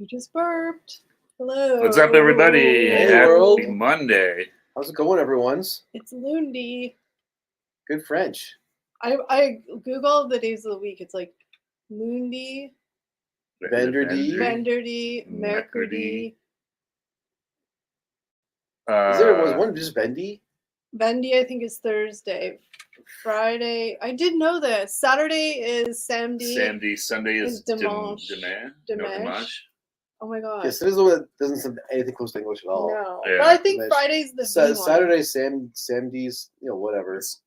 You just burped. Hello. What's up, everybody? Hey, Happy world. Monday. How's it going, everyone's? It's Lundi. Good French. I googled the days of the week. It's like Lundi, Vendredi. Vendredi, Mercredi. Was one just Bendy? Vendi, I think, is Thursday. Friday, I did know this. Saturday is Samedi. Samedi. Sunday is Dimanche. Dimanche. Oh my god. Yes, this is the one that doesn't sound anything close to English at all. No. Yeah. But I think Friday's the V one. Saturday, Samedi's, whatever. It's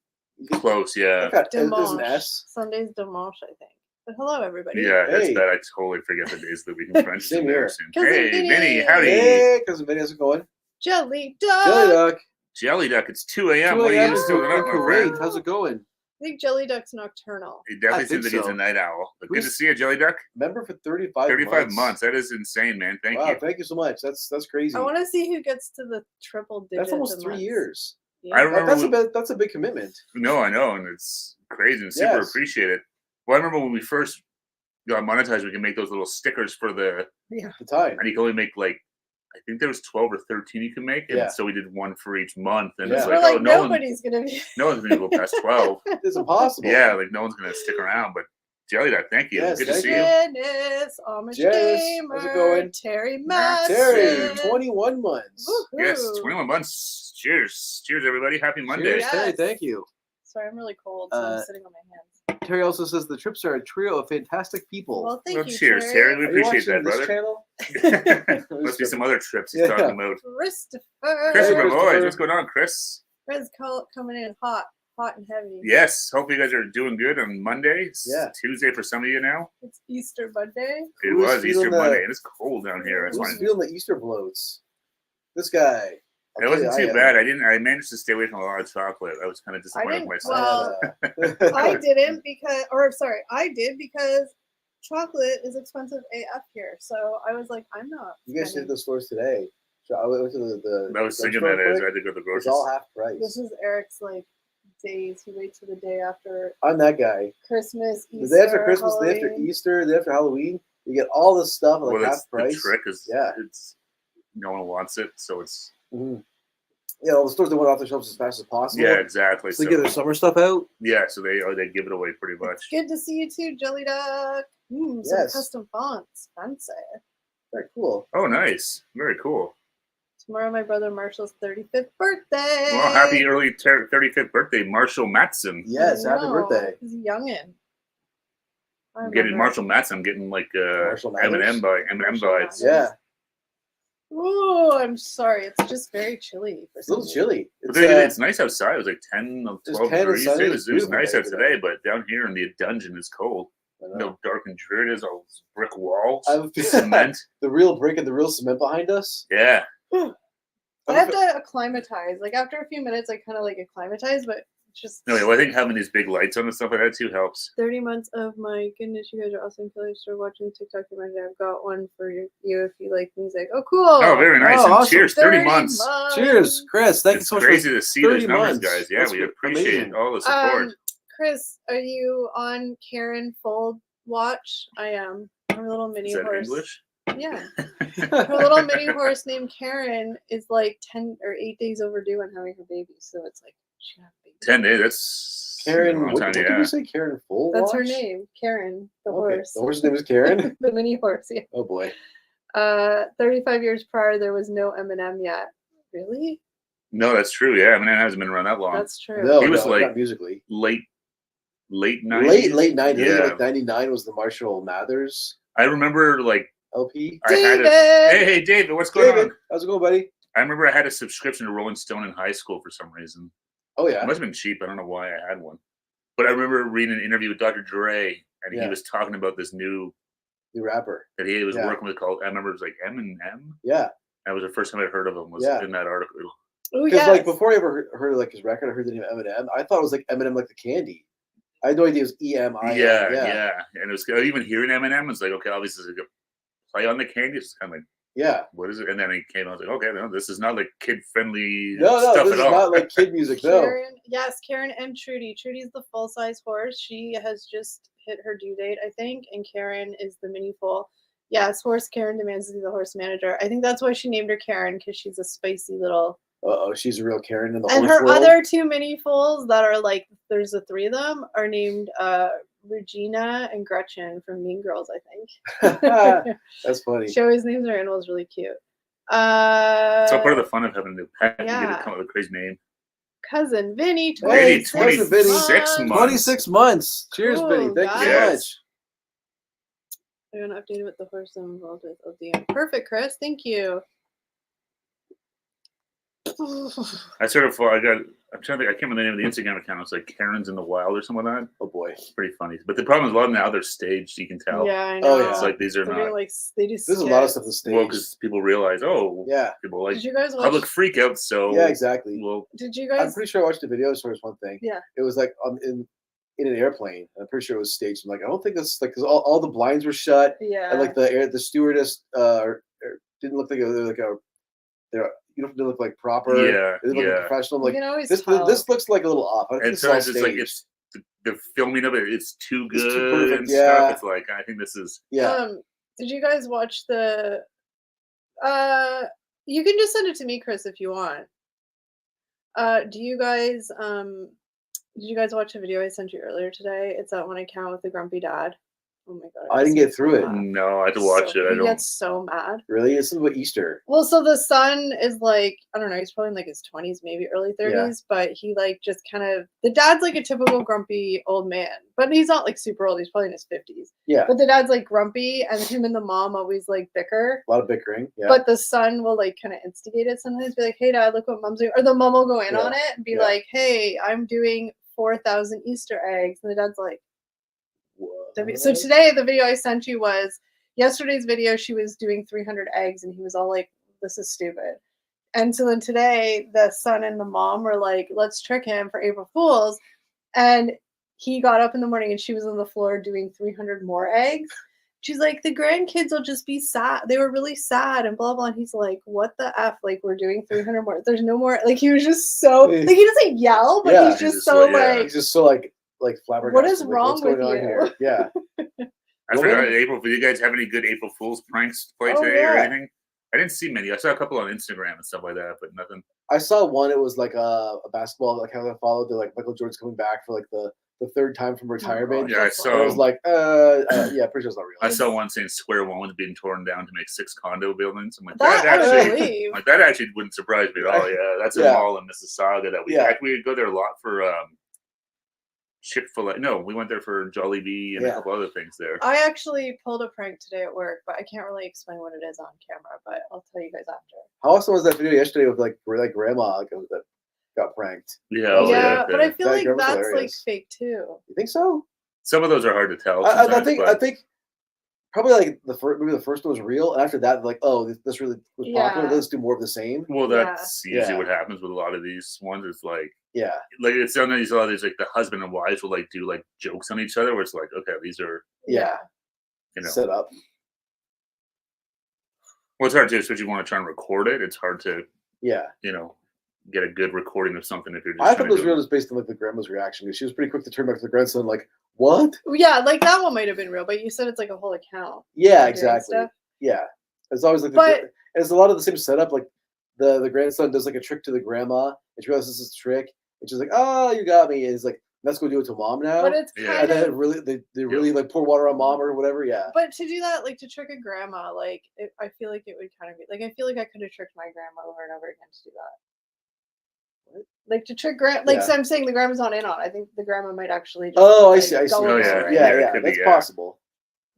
close, yeah. There's an S. Sunday's Dimanche, I think. But hello, everybody. Yeah, that's Hey. bad. I totally forget the days of the week in French. Same here. Hey, Vinny, howdy. Hey, cousin Benny, how's it going? Jelly Duck. Jelly Duck. Jelly Duck, it's 2 a.m. 2 What are a.m. you is doing up, my great. friend? How's it going? I think Jelly Duck's nocturnal. He definitely I seems like think he's a so. night owl. But good to see you, Jelly Duck. Member for 35 months. That is insane, man. Thank wow, you. thank you so much. That's crazy. I want to see who gets to the triple digits. That's almost in 3 months. years. Yeah. I remember That's a big commitment. No, I know, and it's crazy and super Yes. appreciate it. Well, I remember when we first got monetized, we can make those little stickers for the, The time. and you can only make like, I think there was 12 or 13 you can make, and Yeah. so we did one for each month, and Yeah. it's We're like, like, oh, no nobody's gonna be. one's gonna go past 12. It's impossible. Yeah, like no one's gonna stick around. But Jelly Duck, thank you. Yes, Good to thank see you. Dennis, Amish Janice, Gamer, how's it going? Terry Terry, Madsen. 21 months. Woohoo. Yes, 21 months. Cheers, cheers, everybody. Happy Monday. Cheers, Yes. Terry, thank you. Sorry, I'm really cold, so I'm sitting on my hands. Terry also says the trips are a trio of fantastic people. Well, thank Well, you, cheers, Terry. We Are you appreciate that, watching this brother. channel? Must be some other trips he's Yeah. talking about. Christopher. Christopher, Christopher. boys, what's going on, Chris? Chris coming in hot and heavy. Yes, hope you guys are doing good on Monday. It's Yeah. Tuesday for some of you now. It's Easter Monday. It Who's was Easter feeling the- Monday, and it's cold down here. That's Who's fine. feeling the Easter bloats? This guy. It wasn't too bad. I managed to stay away from a lot of chocolate. I was kind of disappointed with myself. I did because chocolate is expensive AF here. So I was like, I'm not. You guys spending- did the stores today. So I went to the I was thinking drugstore that as I quick. had to go to the It's groceries. all half price. This is Eric's like days. He waits for the day after I'm that guy. Christmas, Easter, The day after Christmas, the day after Halloween. Easter, the day after Halloween, you get all this stuff at like Well, half that's price. the trick is Yeah. it's no one wants it, so it's Mhm. Yeah, all the stores that went off the shelves as fast as possible. yeah, exactly. So they get their summer stuff out. yeah, so they give it away pretty much. It's good to see you too, Jelly Duck. Some Yes. custom fonts. Fancy. Very cool. Oh, nice, very cool. Tomorrow, my brother Marshall's 35th birthday. Well, happy early 35th birthday, Marshall Matson. Yes, happy No, birthday. He's a youngin'. I I'm getting remember. Marshall Matson. I'm getting like Marshall Mathers? Eminem Marshall vibes. Mathers. Yeah, Oh, I'm sorry. It's just very chilly. For it's a little some reason. chilly. But It's, it's nice outside. It was like 10 or 12 10 and degrees. sunny. It was Beautiful nice day out today, but down here in the dungeon is cold. I You know. know, dark and dreary. There's all these brick walls, I've- cement. the real brick and the real cement behind us. Yeah. I have to acclimatize. Like after a few minutes, I kind of like acclimatize, but it's just No, well, I think having these big lights on and stuff like that too helps. 30 months of my goodness, you guys are awesome. Killer Started watching TikTok. I've got one for you if you like music. Oh, cool. Oh, very nice. Oh, And awesome. cheers. 30 months. Cheers, Chris. Thank you It's so much. crazy to see those 30 numbers, months. guys. Yeah, That's we appreciate amazing. all the support. Chris, are you on Karen Fold Watch? I am. Her little mini Is that horse. English? Yeah. Her little mini horse named Karen is like 10 or 8 days overdue on having her baby. So it's like, she had a baby. 10 days. That's Karen, a long what time, did yeah. you say? Karen Full That's her Watch? name. Karen, the Okay. horse. The horse's name is Karen? The mini horse, yeah. Oh, boy. 35 years prior, there was no Eminem yet. Really? No, that's true. Yeah, Eminem hasn't been around that long. That's true. No, He was no, like- not musically. late 90s. Late 90s. I think Yeah. like 99 was the Marshall Mathers I remember like LP. I had a David! hey David, what's going David, on? how's it going, buddy? I remember I had a subscription to Rolling Stone in high school for some reason. Oh, It yeah. must have been cheap. I don't know why I had one. But I remember reading an interview with Dr. Dre, and he Yeah. was talking about this new The rapper. that he was Yeah. working with called, I remember it was like M&M. Yeah. That was the first time I'd heard of him was Yeah. in that article. Oh, Because yes. like before I ever heard like his record, I heard the name Eminem. I thought it was like Eminem like the candy. I had no idea it was EMI. Yeah. And it was even hearing Eminem, it's like, okay, obviously it's like a play on the candy. It's kind of like, Yeah. what is it? And then he came out, I was like, okay, no, this is not like kid-friendly No, stuff this at is all. not like kid music. No. Karen, yes, Karen and Trudy. Trudy's the full-size horse. She has just hit her due date, I think, and Karen is the mini foal. Yes, horse Karen demands to be the horse manager. I think that's why she named her Karen, because she's a spicy little. Uh-oh, she's a real Karen in the And horse her world. other two mini foals that are like, there's the three of them, are named Regina and Gretchen from Mean Girls, I think. That's funny. She always names her animals really cute. It's all part of the fun of having a pet. You get yeah. to come up with a crazy name. Cousin Vinny, Hey, 26 26 months. 26 months. Cheers, Cool, Vinny. Thank you so guys. much. They're gonna update it with the horse I'm involved with. ODM. Perfect, Chris. Thank you. I sort of, I'm trying to think, I can't remember the name of the Instagram account. It's like Karen's in the Wild or something like that. Oh boy. It's pretty funny. But the problem is a lot of them now they're staged, you can tell. Yeah, I know. Oh, yeah. It's like these are They're not. doing, like, they do There's a lot of skits. stuff on stage. Well, because people realize, Yeah. people like Did you guys watch? public freakouts. So Yeah, exactly. well, Did you I'm guys? pretty sure I watched the video. So there's one thing. Yeah. It was like in an airplane. I'm pretty sure it was staged. I'm like, I don't think that's like because all the blinds were shut Yeah. and like the stewardess didn't look like they're you don't look like proper. Yeah, They look yeah. like professional. You like can always this tell. looks like a little off. I think and it's all sometimes it's like staged. the filming of it. It's too It's good too perfect, and yeah. stuff. It's like I think this is. Yeah. Did you guys watch the? You can just send it to me, Chris, if you want. Do you guys Did you guys watch a video I sent you earlier today? It's that one account with the grumpy dad. Oh my god! I didn't get through it. No, I had to watch it. I He don't. gets so mad. Really? It's something about Easter. Well, so the son is like, I don't know, he's probably in like his 20s, maybe early 30s, but he like just kind of, the dad's like a typical grumpy old man, but he's not like super old. He's probably in his 50s. Yeah. But the dad's like grumpy, and him and the mom always like bicker. A lot of bickering. Yeah. But the son will like kind of instigate it sometimes, be like, hey dad, look what mom's doing. Or the mom will go in on it and be like, hey, I'm doing 4,000 Easter eggs. And the dad's like, so today the video I sent you was yesterday's video. She was doing 300 eggs and he was all like, this is stupid. And so then today the son and the mom were like, let's trick him for April Fools. And he got up in the morning and she was on the floor doing 300 more eggs. She's like, the grandkids will just be sad. They were really sad and blah, blah. And he's like, what the F? Like, we're doing 300 more. There's no more. Like, he was just so, like, he doesn't yell, but he's just so he's just so like flabbergasted. What is like, wrong what's going with on you? here? Yeah. I forgot April. Do you guys have any good April Fool's pranks to play today or anything? I didn't see many. I saw a couple on Instagram and stuff like that, but nothing. I saw one. It was like a basketball account I followed. They're like Michael Jordan's coming back for like the third time from retirement. Yeah, I saw. I was like, yeah, pretty sure it's not real. I saw one saying Square One was being torn down to make 6 condo buildings. I'm like, that actually, that actually wouldn't surprise me at all. Yeah, that's a mall in Mississauga that we we would go there a lot for Chick-fil-A. No, we went there for Jollibee and a couple other things there. I actually pulled a prank today at work, but I can't really explain what it is on camera, but I'll tell you guys after. How awesome was that video yesterday with like grandma that got pranked? Yeah, but I feel like that's hilarious. like fake too. You think so? Some of those are hard to tell. I think probably like maybe the first one was real, and after that, like, oh, this really was popular. Let's do more of the same. Well, that's usually what happens with a lot of these ones. It's like, like it's sometimes a lot of these like the husband and wives will like do like jokes on each other, where it's like, okay, these are you know set up. Well, it's hard to, especially if you want to try and record it. It's hard to you know get a good recording of something if you're just. I thought it was real just based on like the grandma's reaction. She was pretty quick to turn back to the grandson, like, what? Yeah, like that one might have been real, but you said it's like a whole account. Yeah, exactly. Yeah, it's always like, it's a lot of the same setup. Like the grandson does like a trick to the grandma, and she realizes this is a trick, and she's like, "Oh, you got me." And it's like, let's go do it to mom now. But it's kind and then really they really like pour water on mom or whatever. Yeah. But to do that, like to trick a grandma, like I feel like it would kind of be like, I feel like I could have tricked my grandma over and over again to do that. Like to trick so I'm saying the grandma's not in on. I think the grandma might actually. Just, I see. Yeah, that's possible.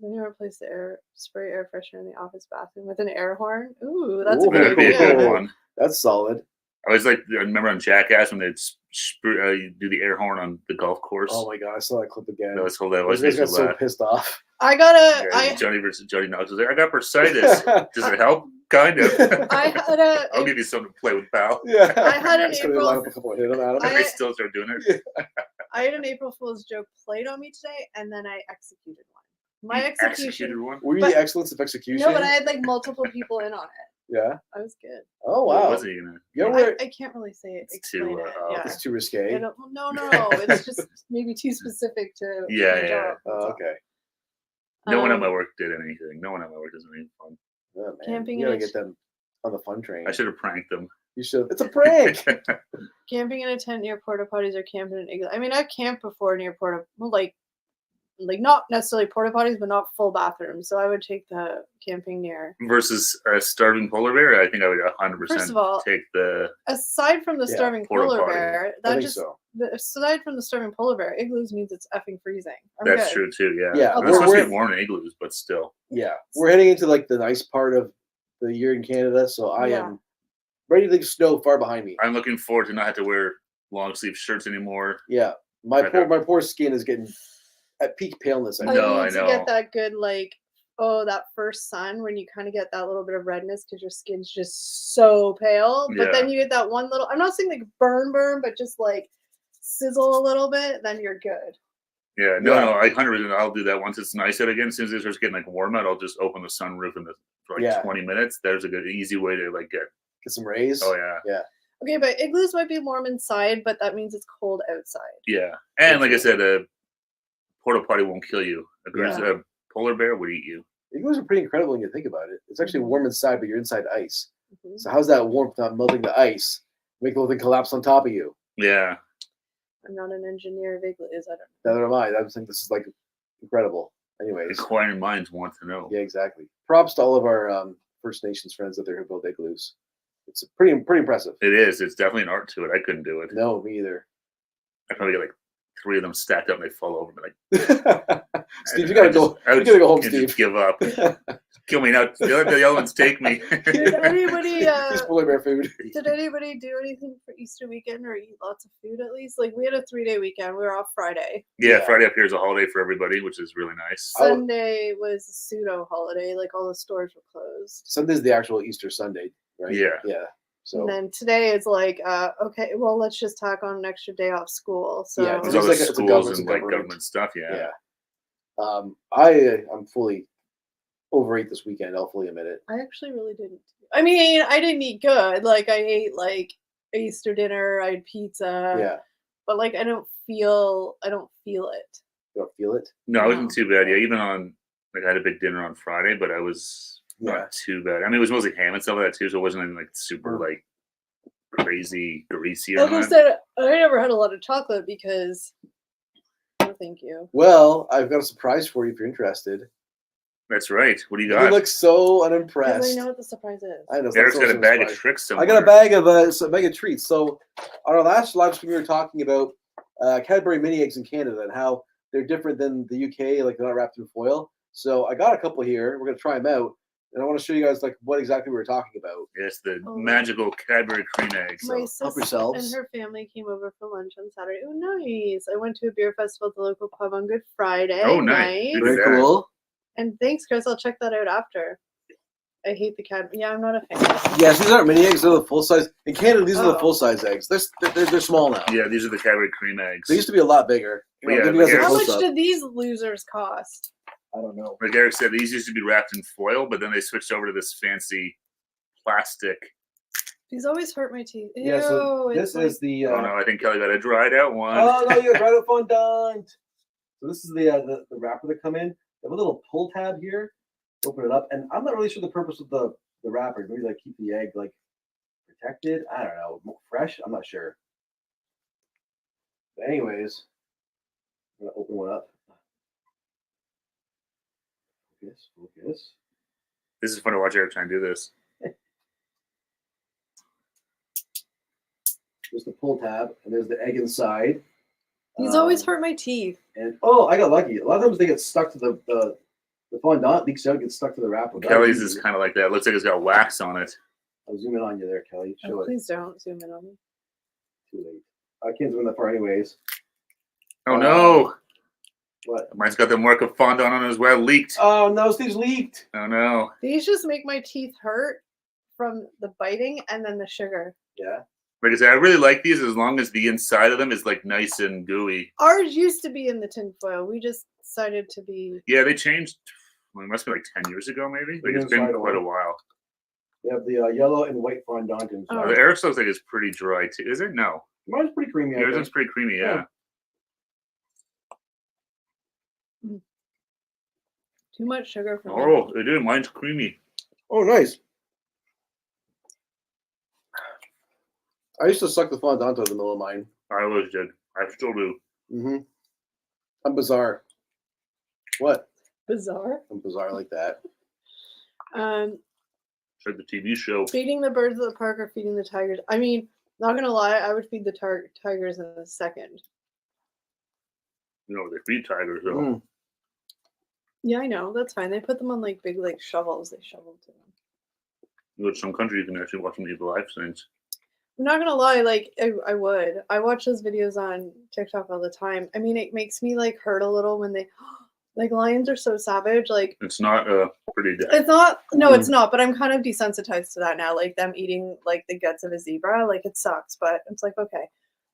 Then you replace the spray air freshener in the office bathroom with an air horn. Ooh, that's a good one. That's solid. I was like, I remember on Jackass when they'd you do the air horn on the golf course. Oh my god, I saw that clip again. That was hilarious. I got so pissed off. Johnny versus Johnny Knox was there. I got bursitis. Does it help? Kind of. I'll give you something to play with, pal. Yeah. I had an April. I still start doing it. I had an April Fool's joke played on me today, and then I executed one. My execution. Were you the excellence of execution? No, but I had like multiple people in on it. Yeah. I was good. Oh wow. What was he gonna? I can't really say it. It's too. It's too risque. No. It's just maybe too specific to. Yeah. Oh, okay. No one at my work did anything. No one at my work does anything fun. Oh, man. Camping You gotta get them on the fun train. I should have pranked them. You should. It's a prank. Camping in a tent near porta potties or camping in an igloo. I mean, I've camped before near like not necessarily porta potties, but not full bathrooms. So I would take the camping near. Versus a starving polar bear, I think I would 100% First of all, take the. Aside from the starving porta polar potty. bear, aside from the starving polar bear, igloos means it's effing freezing. That's true too. Yeah. Yeah. It's supposed to be warm in igloos, but still. Yeah, we're heading into like the nice part of the year in Canada, so I am ready to leave snow far behind me. I'm looking forward to not have to wear long sleeve shirts anymore. Yeah, my poor skin is getting at peak paleness. I need to get that good that first sun when you kind of get that little bit of redness because your skin's just so pale. But then you get that one little, I'm not saying like burn, but just like sizzle a little bit, then you're good. Yeah, no, I 100%. I'll do that once it's nice out again. As soon as it starts getting like warm out, I'll just open the sunroof for 20 minutes. There's a good, easy way to like get some rays. Oh yeah, yeah. Okay, but igloos might be warm inside, but that means it's cold outside. Yeah, and like I said, a porta potty won't kill you. A polar bear would eat you. Igloos are pretty incredible when you think about it. It's actually warm inside, but you're inside ice. Mm-hmm. So how's that warmth not melting the ice, make the whole thing collapse on top of you? Yeah. I'm not an engineer of igloos. I don't know. Neither am I. I'm saying this is like incredible. Anyways, inquiring minds want to know. Yeah, exactly. Props to all of our First Nations friends out there who build igloos. It's pretty impressive. It is. It's definitely an art to it. I couldn't do it. No, me either. I probably get like 3 of them stacked up and they fall over. Like, Steve, you gotta go home, Steve. Just give up. Kill me now. The other ones take me. Did anybody polar bear food? Did anybody do anything for Easter weekend or eat lots of food at least? Like we had a 3-day weekend. We were off Friday. Yeah, Friday up here is a holiday for everybody, which is really nice. Sunday was a pseudo holiday. Like all the stores were closed. Sunday's the actual Easter Sunday, right? Yeah. Yeah. So. And then today is like, okay, well, let's just tack on an extra day off school. So yeah, there's all the schools and like government stuff. Yeah. I'm fully overate this weekend. I'll fully admit it. I actually really didn't. I mean, I didn't eat good. Like I ate like Easter dinner. I had pizza. Yeah. But like I don't feel it. You don't feel it? No, it wasn't too bad. Yeah, even on like I had a big dinner on Friday, but I was. Not too bad. I mean, it was mostly ham and stuff like that too, so it wasn't anything like super like crazy greasy. Like I said, I never had a lot of chocolate because. No, thank you. Well, I've got a surprise for you if you're interested. That's right. What do you got? You look so unimpressed. I know what the surprise is. I know. Eric's got a bag of tricks somewhere. I got a bag of treats. So on our last live stream, we were talking about Cadbury mini eggs in Canada and how they're different than the UK. Like they're not wrapped in foil. So I got a couple here. We're gonna try them out. And I want to show you guys like what exactly we were talking about. Yes, the magical Cadbury cream eggs. My sister and her family came over for lunch on Saturday. Oh, nice! I went to a beer festival at the local pub on Good Friday. Oh, nice! Very cool. And thanks, Chris. I'll check that out after. I hate the Cadbury. Yeah, I'm not a fan. Yes, these aren't mini eggs. They're the full size. In Canada, these are the full size eggs. They're small now. Yeah, these are the Cadbury cream eggs. They used to be a lot bigger. How much do these losers cost? I don't know. Like Eric said, these used to be wrapped in foil, but then they switched over to this fancy plastic. These always hurt my teeth. Ew, yeah, so this is the. Oh no, I think Kelly got a dried out one. Oh no, you got dried out fondant. So this is the wrapper that come in. They have a little pull tab here. Open it up, and I'm not really sure the purpose of the wrapper. Maybe like keep the egg like protected. I don't know, fresh. I'm not sure. But anyways, I'm gonna open one up. Focus. This is fun to watch Eric try and do this. There's the pull tab, and there's the egg inside. These always hurt my teeth. And I got lucky. A lot of times they get stuck to the fondant leaks out, gets stuck to the wrapper. Kelly's is kind of like that. It looks like it's got wax on it. I'll zoom in on you there, Kelly. Show it. Please don't zoom in on me. Too late. I can't zoom in that far anyways. Oh no. What? Mine's got the mark of fondant on it as well. Leaked. Oh no, these leaked. Oh no. These just make my teeth hurt from the biting and then the sugar. Yeah. Like I said, I really like these as long as the inside of them is like nice and gooey. Ours used to be in the tin foil. We just decided to be. Yeah, they changed. Well, it must be like 10 years ago, maybe. Like it's been quite a while. They have the yellow and white fondant inside. Oh, the Eric looks like it's pretty dry too. Is it? No. Mine's pretty creamy. Yours is pretty creamy. Yeah. Too much sugar for me. Oh, it did. Mine's creamy. Oh, nice. I used to suck the fondant out of the middle of mine. I always did. I still do. Mm-hmm. I'm bizarre. What? Bizarre. I'm bizarre like that. It's like the TV show. Feeding the birds at the park or feeding the tigers. I mean, not gonna lie, I would feed the tigers in a second. You know, they feed tigers though. Mm. Yeah, I know. That's fine. They put them on like big like shovels. They shovel to them. You know, in some countries you can actually watch them eat the live things. I'm not gonna lie, like I would. I watch those videos on TikTok all the time. I mean, it makes me like hurt a little when they like lions are so savage. Like It's not pretty death. it's not. No, it's not. But I'm kind of desensitized to that now. Like them eating like the guts of a zebra. Like it sucks, but it's like okay.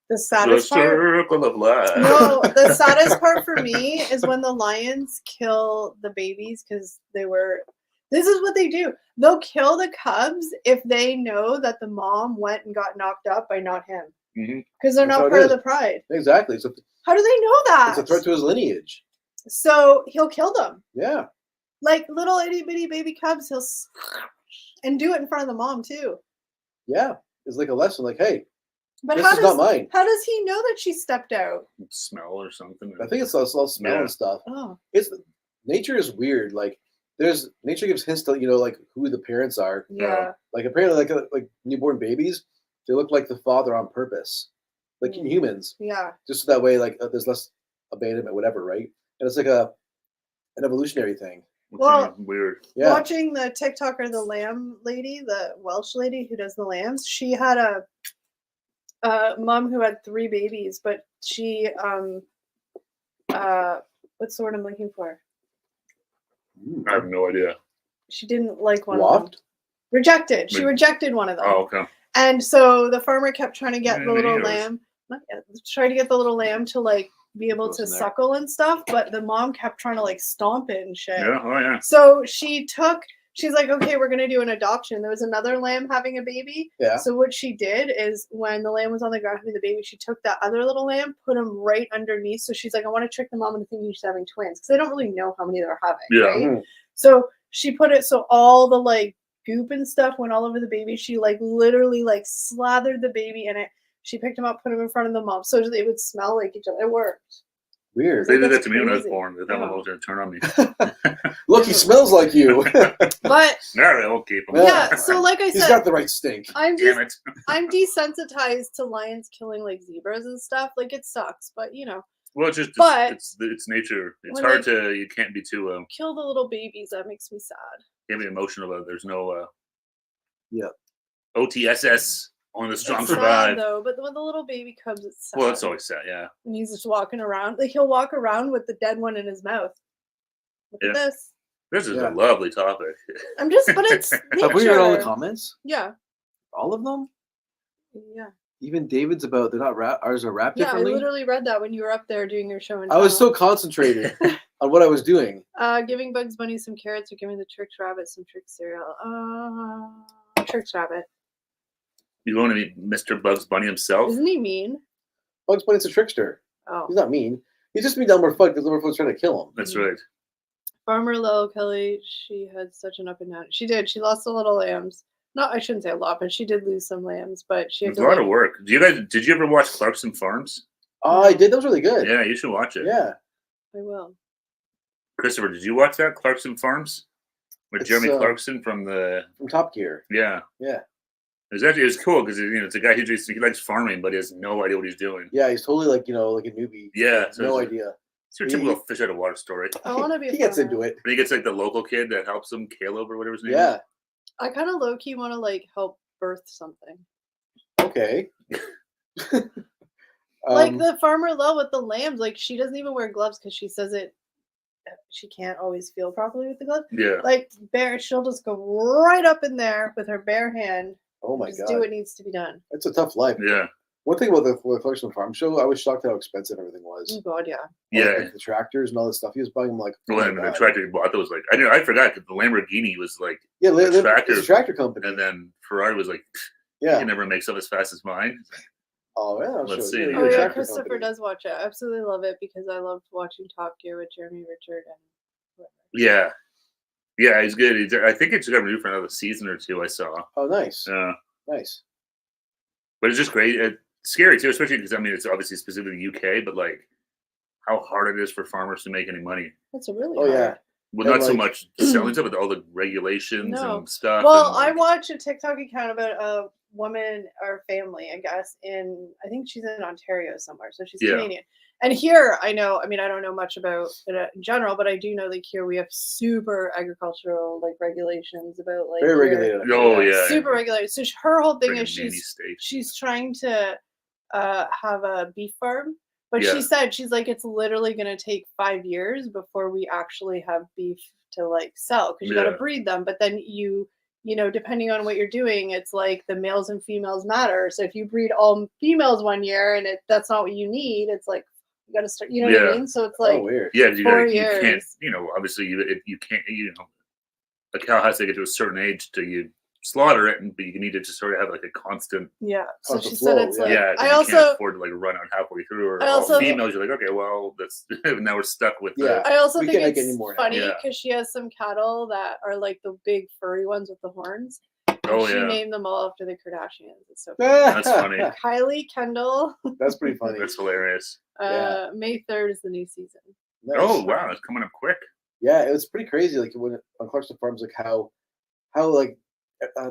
The saddest part. Circle of life. No, the saddest part for me is when the lions kill the babies because they were. This is what they do. They'll kill the cubs if they know that the mom went and got knocked up by not him. Because they're not part of the pride. Exactly. So how do they know that? It's a threat to his lineage. So he'll kill them. Yeah. Like little itty bitty baby cubs, he'll and do it in front of the mom too. Yeah. It's like a lesson. Like, hey, but this is not mine. How does he know that she stepped out? Smell or something. I think it's all smell and stuff. Oh. Nature is weird. Like nature gives hints to like who the parents are. Yeah. Like apparently like newborn babies, they look like the father on purpose. Like in humans. Yeah. Just so that way like there's less abandonment, whatever, right? And it's like an evolutionary thing. Well, weird. Yeah. Watching the TikToker, the lamb lady, the Welsh lady who does the lambs, she had a mom who had 3 babies, but she what's the word I'm looking for? I have no idea. She didn't like one of them. Rejected. She rejected one of them. Oh, okay. And so the farmer kept trying to get the little lamb, trying to get the little lamb to like be able to suckle and stuff, but the mom kept trying to like stomp it and shit. Yeah, oh yeah. So she's like, okay, we're gonna do an adoption. There was another lamb having a baby. Yeah. So what she did is when the lamb was on the ground having the baby, she took that other little lamb, put him right underneath. So she's like, I want to trick the mom into thinking she's having twins because they don't really know how many they're having. Yeah. Right? Mm. So she put it so all the like goop and stuff went all over the baby. She like literally like slathered the baby in it. She picked him up, put him in front of the mom, so they would smell like each other. It worked. Weird. They did that to me when I was born. They thought I was going to turn on me. Look, he smells like you. But no, they won't keep him. Yeah, so like I said, he's got the right stink. I'm desensitized to lions killing like zebras and stuff. Like it sucks, but you know. Well, it's just it's nature. It's hard to. You can't be too. Kill the little babies. That makes me sad. Can't be emotional about it. There's no. Yeah. OTSS. Only the strong it's survive. Sad, though, but with the little baby cubs, it's sad. Well, it's always sad, yeah. And he's just walking around. Like he'll walk around with the dead one in his mouth. Look at this. This is a lovely topic. But it's nature. Have we read all the comments? Yeah. All of them? Yeah. Even David's about they're not ours are wrapped differently. Yeah, I literally read that when you were up there doing your show. I was so concentrated on what I was doing. Giving Bugs Bunny some carrots or giving the Trix Rabbit some Trix cereal. Trix Rabbit. You want to be Mr. Bugs Bunny himself? Isn't he mean? Bugs Bunny's a trickster. Oh. He's not mean. He's just being Elmer Fudd because Elmer Fudd's trying to kill him. That's right. Farmer Lil Kelly, she had such an up and down. She did. She lost a little lambs. No, I shouldn't say a lot, but she did lose some lambs. But she had a lot of work. Did you ever watch Clarkson Farms? Oh, I did. That was really good. Yeah, you should watch it. Yeah. I will. Christopher, did you watch that? Clarkson Farms? With Jeremy Clarkson from Top Gear. Yeah. Yeah. It was cool because it's a guy he likes farming, but he has no idea what he's doing. Yeah, he's totally like a newbie. Yeah, so no idea. It's your typical fish out of water story. I want to be. He gets into it. And he gets like the local kid that helps him, Caleb or whatever his name is. Yeah. I kind of low key want to like help birth something. Okay. Like the farmer Lil with the lambs, like she doesn't even wear gloves because she says she can't always feel properly with the gloves. Yeah. Like she'll just go right up in there with her bare hand. Oh my god. Do what needs to be done. It's a tough life. Yeah. One thing about the Clarkson Farm show, I was shocked at how expensive everything was. Oh god, yeah. Like the tractors and all this stuff. He was buying them like. Well, and the tractor he bought was like I forgot that the Lamborghini was like it's a tractor company, and then Ferrari was like, he never makes up as fast as mine. Oh yeah, let's see. Oh yeah, Christopher does watch it. I absolutely love it because I loved watching Top Gear with Jeremy Richard and whoever. Yeah. Yeah, he's good. I think it's going to do for another season or two. I saw. Oh, nice. Nice. But it's just great. It's scary too, especially because I mean it's obviously specifically UK, but like how hard it is for farmers to make any money. That's a really yeah. Well, not so much selling stuff, but all the regulations and stuff. Well, and I watched a TikTok account about a woman or family, I guess, I think she's in Ontario somewhere, so she's Canadian. And here, I mean, I don't know much about it in general, but I do know like here we have super agricultural like regulations about like very regulated. Oh yeah, super regulated. So her whole thing is she's trying to have a beef farm. But she said, she's like, it's literally going to take 5 years before we actually have beef to like sell because you got to breed them. But then you know, depending on what you're doing, it's like the males and females matter. So if you breed all females 1 year and that's not what you need, it's like you got to start. You know what I mean? So it's like weird. Yeah, 4 you years. can't. You know, obviously you can't. You know, a cow has to get to a certain age to slaughter it, but you need to just sort of have like a constant. Yeah. So she flow, said it's like. I you also can't afford to like run out halfway through. Or all females, you're like, okay, well, that's now we're stuck with. I also think it's funny because she has some cattle that are like the big furry ones with the horns. She named them all after the Kardashians. It's so funny. That's funny. Kylie, Kendall. That's pretty funny. That's hilarious. May 3rd is the new season. Nice. Oh wow, it's coming up quick. Yeah, it was pretty crazy. Like when on Clarkson Farms, like how like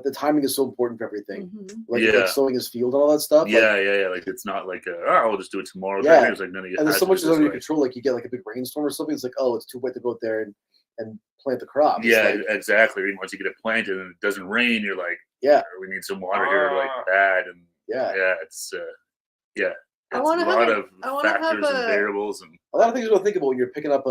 the timing is so important for everything. Like sowing his field and all that stuff. Yeah. Like it's not like I'll just do it tomorrow. Yeah, it's like none of you. And there's so much is under your control. Like you get like a big rainstorm or something. It's like it's too wet to go out there and plant the crop. Exactly. Once you get it planted and it doesn't rain, you're like, we need some water here, like that, and it's I want to have a lot of factors and variables and a lot of things you don't think about when you're picking up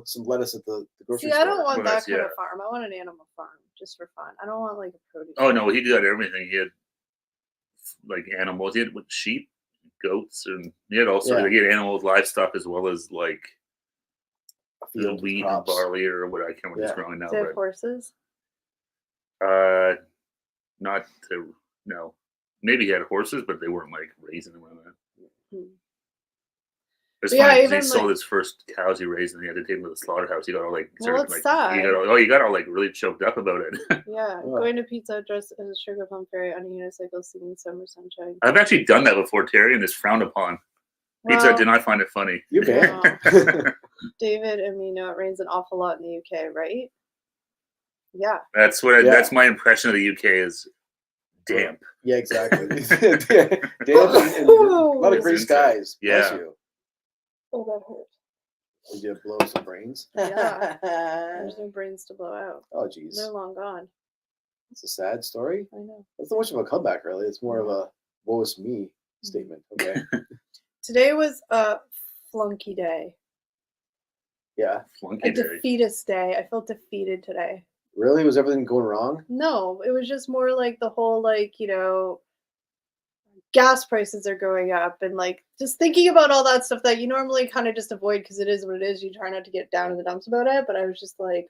some lettuce at the grocery store. I don't want that kind of farm. I want an animal farm just for fun. I don't want like a produce. Oh no, he did everything. He had like animals. He had sheep, goats, and he had also he had animals, livestock, as well as like the wheat and barley or what I can't remember what's growing now. Do they have horses? Not to no. Maybe he had horses, but they weren't like raising them. It's funny because he sold his first cows he raised, and he had to take them to the slaughterhouse. He got all like, sad. You got all like really choked up about it. Going to Pizza dressed as a sugar plum fairy on a unicycle, singing "Summer Sunshine." I've actually done that before, Terry, and it's frowned upon. Pizza did not find it funny. You can. David and me know it rains an awful lot in the UK, right? Yeah. That's what. That's my impression of the UK is damp. Yeah, exactly. Damp and a lot of gray skies. Bless you. Oh, that hurt. Did you blow some brains? Yeah. There's no brains to blow out. Oh, jeez. They're long gone. It's a sad story. I know. It's not much of a comeback, really. It's more of a woe is me statement. Okay. Today was a flunky day. Yeah. Flunky day. Defeatist day. I felt defeated today. Really? Was everything going wrong? No, it was just more like the whole, like, gas prices are going up and like just thinking about all that stuff that you normally kind of just avoid because it is what it is. You try not to get down in the dumps about it, but I was just like,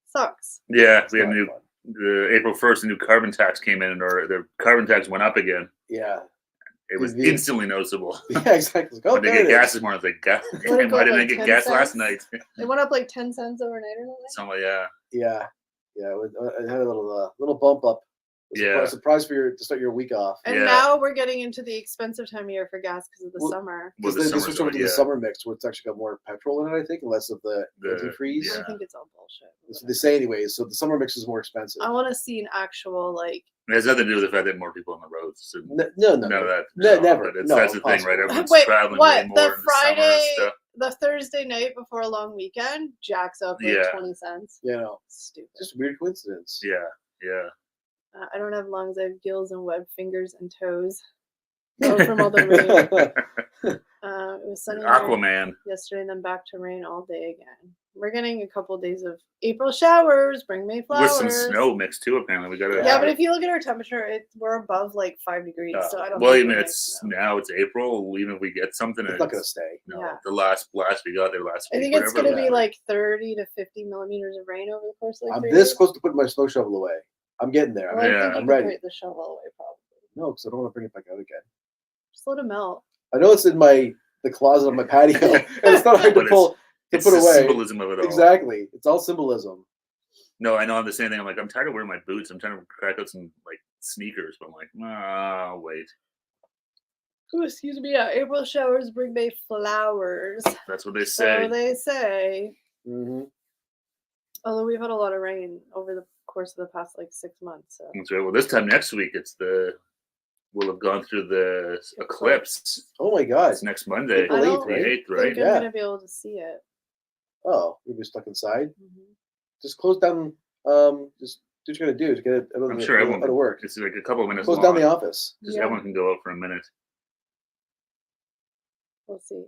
sucks. Yeah, we had April 1st, the new carbon tax came in, or the carbon tax went up again. Yeah. It was instantly noticeable. Yeah, exactly. When they get gas this morning, I was like, why didn't I get gas last night? It went up like 10 cents overnight or something? Something like Yeah. It had a little bump up. Surprise to start your week off. And now we're getting into the expensive time of year for gas because of the summer. Because they switched over to the summer mix where it's actually got more petrol in it, I think, and less of the antifreeze. I think it's all bullshit. That's what they say anyways. So the summer mix is more expensive. I want to see an actual like. It has nothing to do with the fact that more people on the roads. So never. That's the thing, right? Everyone's traveling way more the in Friday, the summer and stuff. The Thursday night before a long weekend jacks up like 20 cents. Stupid. Just weird coincidence. Yeah. I don't have lungs. I have gills and webbed fingers and toes. From all the rain. It was sunny Aquaman yesterday, and then back to rain all day again. We're getting a couple of days of April showers. Bring May flowers. With some snow mixed too. Apparently, we got to. Yeah, but if you look at our temperature, we're above like 5 degrees. So I don't. Well, even it's April. Even if we get something, it's not gonna stay. No, the last blast we got there last week. I think it's gonna be like 30 to 50 millimeters of rain over the course of like 3 I'm this close to putting my snow shovel away. I'm getting there. I'm ready. Put the shovel away, probably. No, because I don't want to bring it back out again. Just let it melt. I know it's in the closet of my patio, and it's not hard to pull. to it's put the away. symbolism of it all. Exactly. It's all symbolism. No, I know I'm the same thing. I'm like, I'm tired of wearing my boots. I'm trying to crack out some like sneakers, but I'm like, wait. Oh, excuse me. Yeah, April showers bring May flowers. That's what they say. So they say. Mm-hmm. Although we've had a lot of rain over the course of the past like 6 months. So. That's right. Well, this time next week, we'll have gone through the eclipse. Oh my God! It's next Monday, April 8th, the right? 8th, I right? think I'm gonna be able to see it. Oh, you'll be stuck inside. Mm-hmm. Just close down. Just do what you're gonna do. Just get it out of, I'm sure everyone out of work. It's like a couple of minutes Close long. down the office. Just everyone can go out for a minute. We'll see.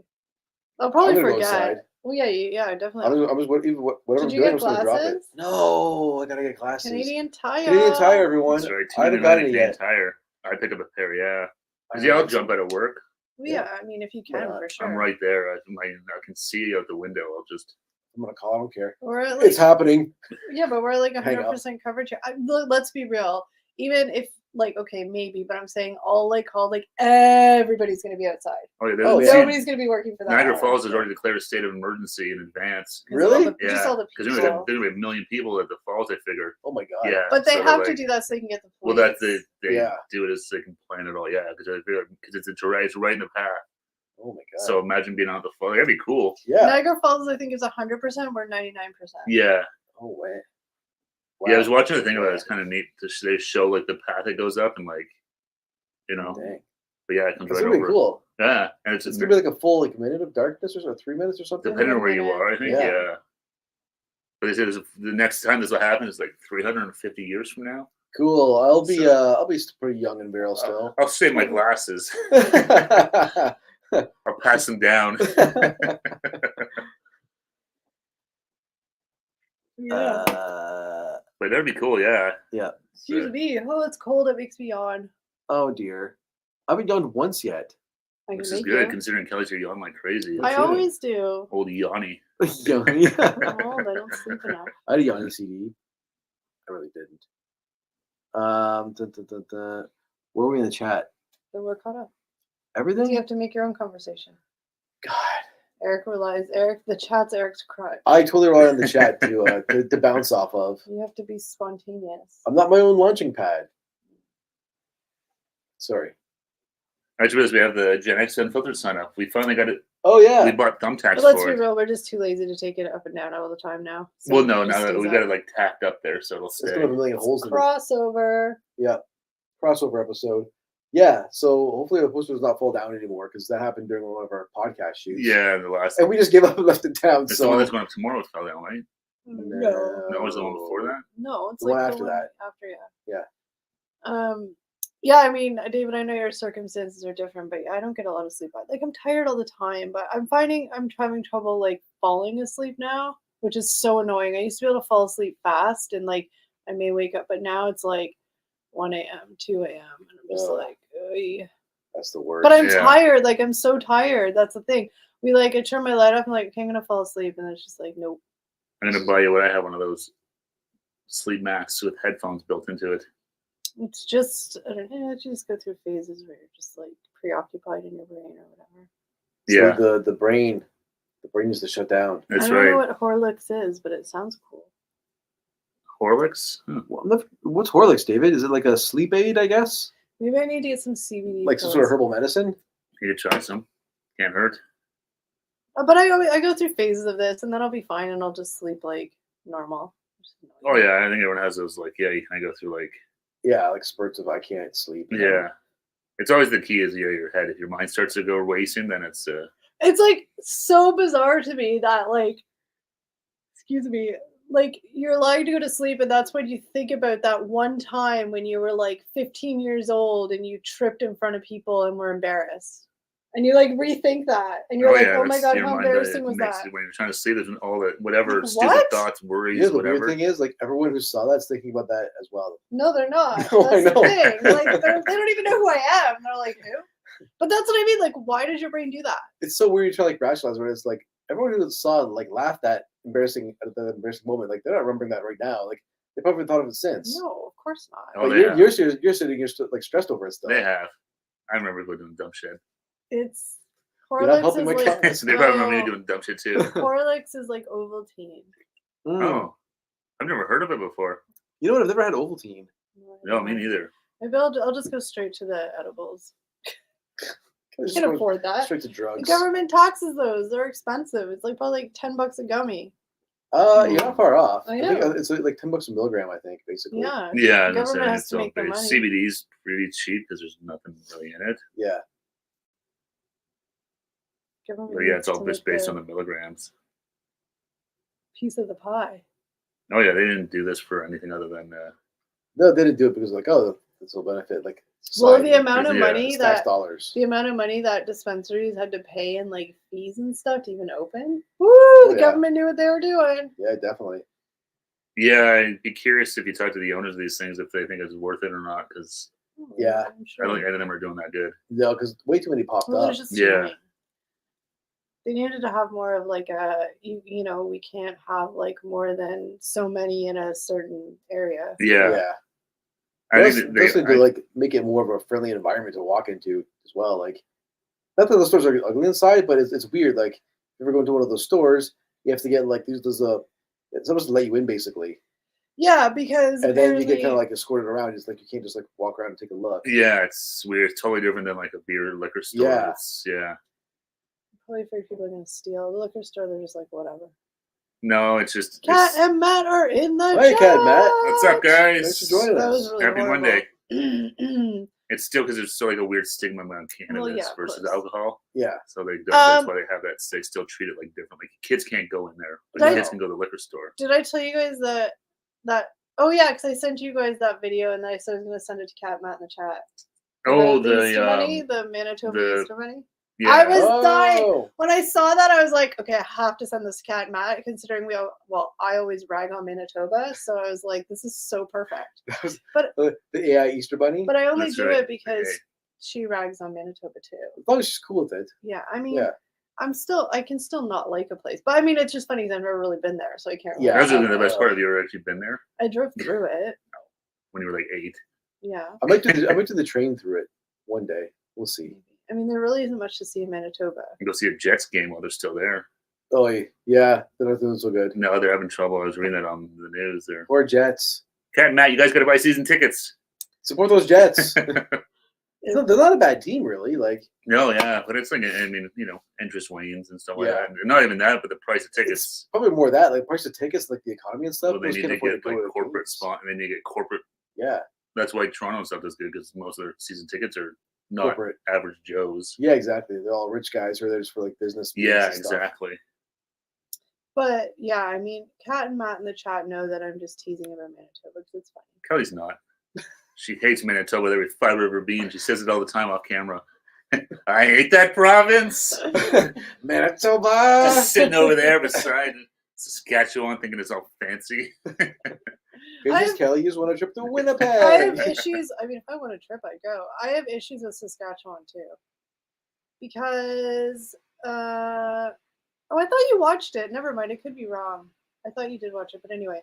I'll probably I'm gonna forget. go outside. Well, yeah, definitely. I'm just whatever Did I'm you doing, get I'm just gonna drop it. glasses? No, I gotta get glasses. Canadian Tire. Canadian Tire, everyone. That's right. I haven't got any yet. Tire. I picked up a pair, yeah. I Yeah, I'll know. jump out of work. Well, yeah, I mean, if you can, Yeah, for sure. I'm right there. I can see out the window. I'm gonna call. I don't care. We're at like, It's happening. yeah, but we're like Hang up. 100% coverage here. Let's be real. Even if like, okay, maybe, but I'm saying all everybody's gonna be outside. Oh yeah, Oh, yeah. Nobody's gonna be working for that. Niagara hour. Falls has already declared a state of emergency in advance. Really? Just all the Because people. there's gonna be 1 million people at the falls. I figure. Oh my God. Yeah, But they so have they're to do that so they can get the Well, police. that's they Yeah. do it as they can plan it all. Yeah, because it's right in the path. Oh my God. So imagine being on the fall. That'd be cool. Yeah. Niagara Falls, I think, is 100%. We're 99%. Oh Yeah. way. Yeah, I was watching the thing about it. It's kind of neat. They show like the path it goes up and like, Dang. But yeah, it comes That's right gonna over. be cool. Yeah, and It's gonna be like a full minute of darkness or 3 minutes or something. depending on where you are, I think. Yeah. Yeah. But they say the next time this will happen is like 350 years from now. Cool. I'll be pretty young and virile still. I'll save my glasses. I'll pass them down. Yeah. But that'd be cool. Yeah. Yeah. Excuse me. Oh, it's cold. It makes me yawn. Oh dear. I haven't done once yet. I can Which is make good you. considering Kelly's here yawning like crazy. I That's always do. Old Yanni. Yummy. I'm old. I don't sleep enough. I had a Yanni CD. I really didn't. Where are we in the chat? Then we're caught up. Everything? You have to make your own conversation. God. The chat's Eric's cry. I totally rely on the chat to bounce off of. You have to be spontaneous. I'm not my own launching pad. Sorry. I just realized we have the Gen X Unfiltered sign up. We finally got it. Oh yeah. We bought thumbtacks But let's for be it. real, we're just too lazy to take it up and down all the time now. So Well, no, it now just that stays we've up. got it like tacked up there, so it'll It's stay. gonna have a million holes in it. Crossover. Yeah. Crossover episode. Yeah. So hopefully the poster does not fall down anymore because that happened during one of our podcast shoots. Yeah, the last. And we just gave up and left it down. It's So the one that's going up tomorrow. It's probably on, right? No. No, it was the one before that. No, it's The one like after the one that. after, yeah. Yeah. Yeah, I mean, David, I know your circumstances are different, but I don't get a lot of sleep. Like, I'm tired all the time, but I'm finding I'm having trouble, like, falling asleep now, which is so annoying. I used to be able to fall asleep fast, and, like, I may wake up, but now it's, like, 1 a.m., 2 a.m., and I'm just like, ugh. That's the worst. But I'm Yeah. tired. Like, I'm so tired. That's the thing. I turn my light off, I'm like, okay, I'm going to fall asleep, and it's just like, nope. I'm gonna buy you what I have, one of those sleep masks with headphones built into it. It's just, I don't know, you just go through phases where you're just like preoccupied in your brain or whatever. Yeah, So the brain needs to shut down. that's I don't know right. what Horlicks is, but it sounds cool. Horlicks. What's Horlicks, David? Is it like a sleep aid, I guess? Maybe I need to get some CBD. Like some sort of herbal medicine? You could try some. Can't hurt. But I go through phases of this, and then I'll be fine, and I'll just sleep like normal. Oh yeah, I think everyone has those. Like, yeah, you kind of go through like. Yeah, like spurts of I can't sleep. Yeah, it's always the key is your head. If your mind starts to go racing, then it's. It's like so bizarre to me that like, excuse me, like you're allowed to go to sleep, and that's when you think about that one time when you were like 15 years old and you tripped in front of people and were embarrassed. And you like rethink that, and you're oh my god, how embarrassing was that? When you're trying to sleep, there's all the whatever What? stupid thoughts, worries, The whatever. weird thing is, like everyone who saw that's thinking about that as well. No, they're not. No, That's I know. the thing. Like they don't even know who I am. They're like, who? But that's what I mean. Like, why does your brain do that? It's so weird to try like rationalize where it's like everyone who saw like laughed at the embarrassing moment. Like they're not remembering that right now. Like they probably thought of it since. No, of course not. Oh, But they you're sitting like stressed over it still. They have. I remember going to the dump shed. It's You're not Horlicks helping is my like cause. They probably want me doing dumb shit too. Horlicks is like Ovaltine. Oh, I've never heard of it before. You know what? I've never had Ovaltine. No, me neither. Maybe I'll just go straight to the edibles. Just Can't go afford that. Straight to The drugs. government taxes those. They're expensive. It's like probably like $10 a gummy. You're not far off. I think know. it's like $10 a milligram, I think, basically. Yeah. Yeah, The government has it's to all make the based. money. CBD's pretty cheap because there's nothing really in it. Yeah. Government But yeah, needs it's all to just make based a on the milligrams. piece of the pie. Oh yeah, they didn't do this for anything other than No, they didn't do it because like, oh, this will benefit like Well, society. the amount of Yeah, money It's tax that dollars. dispensaries had to pay in like fees and stuff to even open. Woo! The yeah. government knew what they were doing. Yeah, definitely. yeah. I'd be curious if you talk to the owners of these things if they think it's worth it or not because Yeah. I'm I sure. don't think any of them are doing that good. No, because way too many popped Well, up. there's just too Yeah. many. They needed to have more of like a you know, we can't have like more than so many in a certain area. Yeah, I I think think those they, need to like make it more of a friendly environment to walk into as well. Like, not that the stores are ugly inside, but it's weird. Like, if you ever go into one of those stores, you have to get like those it's supposed to let you in basically, Yeah, because and then you get apparently- kind of like escorted around. It's like you can't just like walk around and take a look. yeah, it's weird. It's totally different than like a beer liquor store. Yeah. Yeah. probably afraid people are gonna steal. The liquor store, they're just like whatever. No, it's just Kat it's, and Matt are in the Hey, chat. Kat and Matt. what's up, guys? Thanks for joining That us. was really Happy horrible. Monday. It's still because there's still like a weird stigma around cannabis Well, yeah, of versus course. alcohol. Yeah, So that's Um, why they have that. They still treat it like differently. Kids can't go in there, but Did I- kids can go to the liquor store. Did I tell you guys that? Oh yeah, because I sent you guys that video, and then I said I was gonna send it to Kat, Matt in the chat. Oh, the Easter the bunny, the Manitoba the- Easter bunny. yeah. I was dying Oh, when I saw that. I was like, okay, I have to send this to Kat and Matt, considering I always rag on Manitoba, so I was like, this is so perfect. that was But- the AI Easter bunny. But I only That's do right. it because Okay. she rags on Manitoba too. As long as she's cool with it. Yeah, I mean, Yeah. I can still not like a place, but I mean, it's just funny because I've never really been there, so I can't. Really Yeah. That's talk the about best it. part. Have you ever actually been there I drove through it. when you were like 8? Yeah. I might do the train through it one day. We'll see. I mean, there really isn't much to see in Manitoba. You go see a Jets game while they're still there. Oh yeah, they're not doing so good. No, they're having trouble. I was reading that on the news there. Poor Jets. Kat and Matt, you guys got to buy season tickets. Support those Jets. They're not a bad team, really. Like, No, yeah, but it's like I mean, interest wanes and stuff like Yeah. that. And not even that, but the price of tickets. probably more of that. Like, price of tickets, like the economy and stuff. Well, they those need can't to afford get go like to the corporate games. spot, and then you get corporate. Yeah, That's why Toronto and stuff does good because most of their season tickets are not corporate. average Joes. Yeah, exactly. They're all rich guys who are there just for like business. meetings Yeah, and stuff. exactly. But yeah, I mean, Kat and Matt in the chat know that I'm just teasing about Manitoba because it's funny. Kelly's not. She hates Manitoba with every fiber of her being. She says it all the time off camera. I hate that province. Manitoba. Just sitting over there beside Saskatchewan, thinking it's all fancy. Business Kelly just want a trip to Winnipeg. I have issues. I mean, if I want a trip, I go. I have issues with Saskatchewan too, because oh, I thought you watched it. Never mind, I could be wrong. I thought you did watch it, but anyway,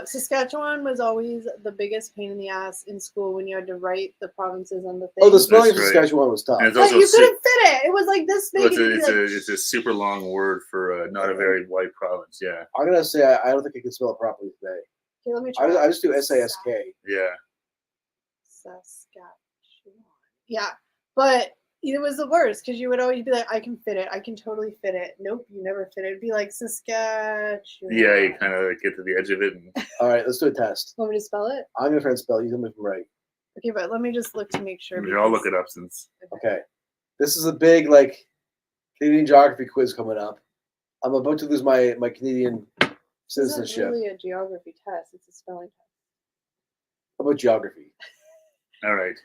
Saskatchewan was always the biggest pain in the ass in school when you had to write the provinces on the thing. Oh, the spelling of That's right. Saskatchewan was tough. And it's but also you couldn't fit it. It was like this big. Well, and you'd be like, it's a super long word for not a very wide province. Yeah, I'm gonna say I don't think I can spell it properly today. okay, let me try. I just do SASK. yeah. Saskatchewan. Yeah, but it was the worst because you would always be like, I can fit it. I can totally fit it. Nope, you never fit it. It'd be like Saskatchewan. Yeah, you kind of get to the edge of it. And All right, let's do a test. Want me to spell it? I'm gonna try and spell it. You tell me if I'm right. Okay, but let me just look to make sure. I'll look because- it up since. Okay. This is a big like Canadian geography quiz coming up. I'm about to lose my Canadian This isn't citizenship. really a geography test. It's a spelling test. How about geography? All right.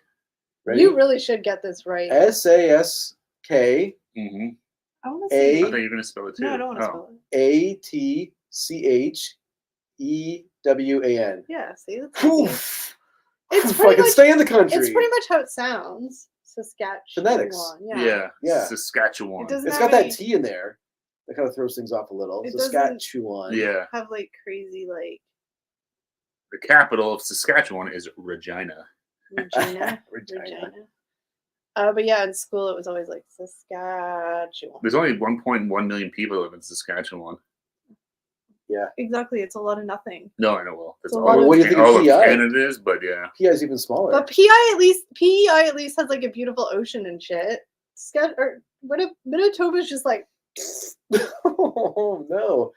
Ready? You really should get this right. SASK Mm-hmm. I want to I see. thought you were gonna spell it too. No, I don't want to Oh. spell it. ATCHEWAN. Yeah, see, that's easy. Poof. It's Poof, I pretty can much. stay in the country. It's pretty much how it sounds. Saskatchewan. Phonetics. Yeah. Yeah. Saskatchewan. It doesn't It's have got any- that T in there. That kind of throws things off a little. It doesn't- Saskatchewan. Yeah. Have like crazy like The capital of Saskatchewan is Regina. Regina. Regina. Regina. But yeah, in school it was always like Saskatchewan. There's only 1.1 million people that live in Saskatchewan. Yeah. Exactly. It's a lot of nothing. No, I know. Well, that's It's a all, lot of- What do you think of all of PEI? Canada is, but yeah. PEI is even smaller. But PEI at least has like a beautiful ocean and shit. Manitoba's just like, Oh no.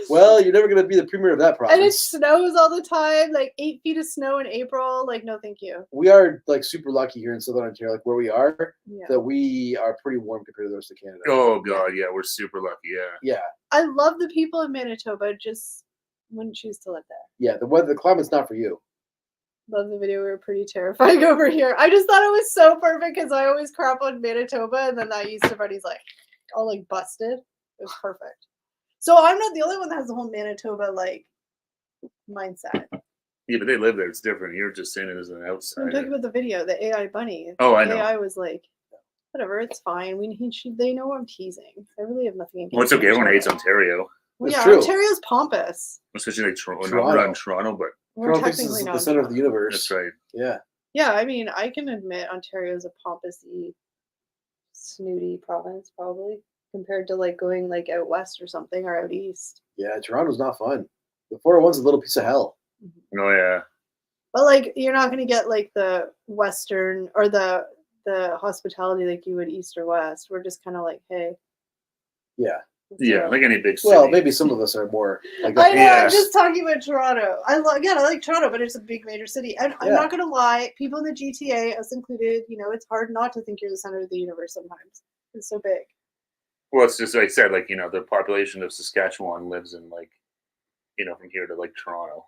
Well, you're never gonna be the premier of that province. and it snows all the time, like 8 feet of snow in April. Like, no, thank you. We are like super lucky here in Southern Ontario, like where we are, Yeah. that we are pretty warm compared to the rest of Canada. Oh god, yeah, we're super lucky. Yeah. Yeah. I love the people of Manitoba, just wouldn't choose to live there. Yeah, the weather, the climate's not for you. Love the video. We were pretty terrifying over here. I just thought it was so perfect because I always crap on Manitoba, and then that Easter Bunny's like all like busted. It was perfect. So I'm not the only one that has the whole Manitoba like mindset. Yeah, but they live there. It's different. You're just saying it as an I'm outsider. talking about the video, the AI bunny. Oh, I know. AI was like, whatever, it's fine. They know I'm teasing. I really have nothing against. Well, it's okay. Everyone hates Manitoba. Ontario, Well, It's yeah, true. Ontario's pompous. especially like Toronto. Toronto. We're not in Toronto, but We're Toronto thinks technically it's not the center of the Toronto. universe. that's right. Yeah. Yeah, I mean, I can admit Ontario's a pompous-y, snooty province, probably, compared to like going like out west or something or out east. Yeah, Toronto's not fun. The 401's a little piece of hell. Oh yeah. But like, you're not gonna get like the western or the hospitality like you would east or west. We're just kind of like, hey. Yeah. Yeah, like any big city. Well, maybe some of us are more like I know. Yeah. I'm just talking about Toronto. I like Toronto, but it's a big major city. And I'm Yeah. not gonna lie, people in the GTA, us included, it's hard not to think you're the center of the universe sometimes. It's so big. Well, it's just like I said, like the population of Saskatchewan lives in like, from here to like Toronto.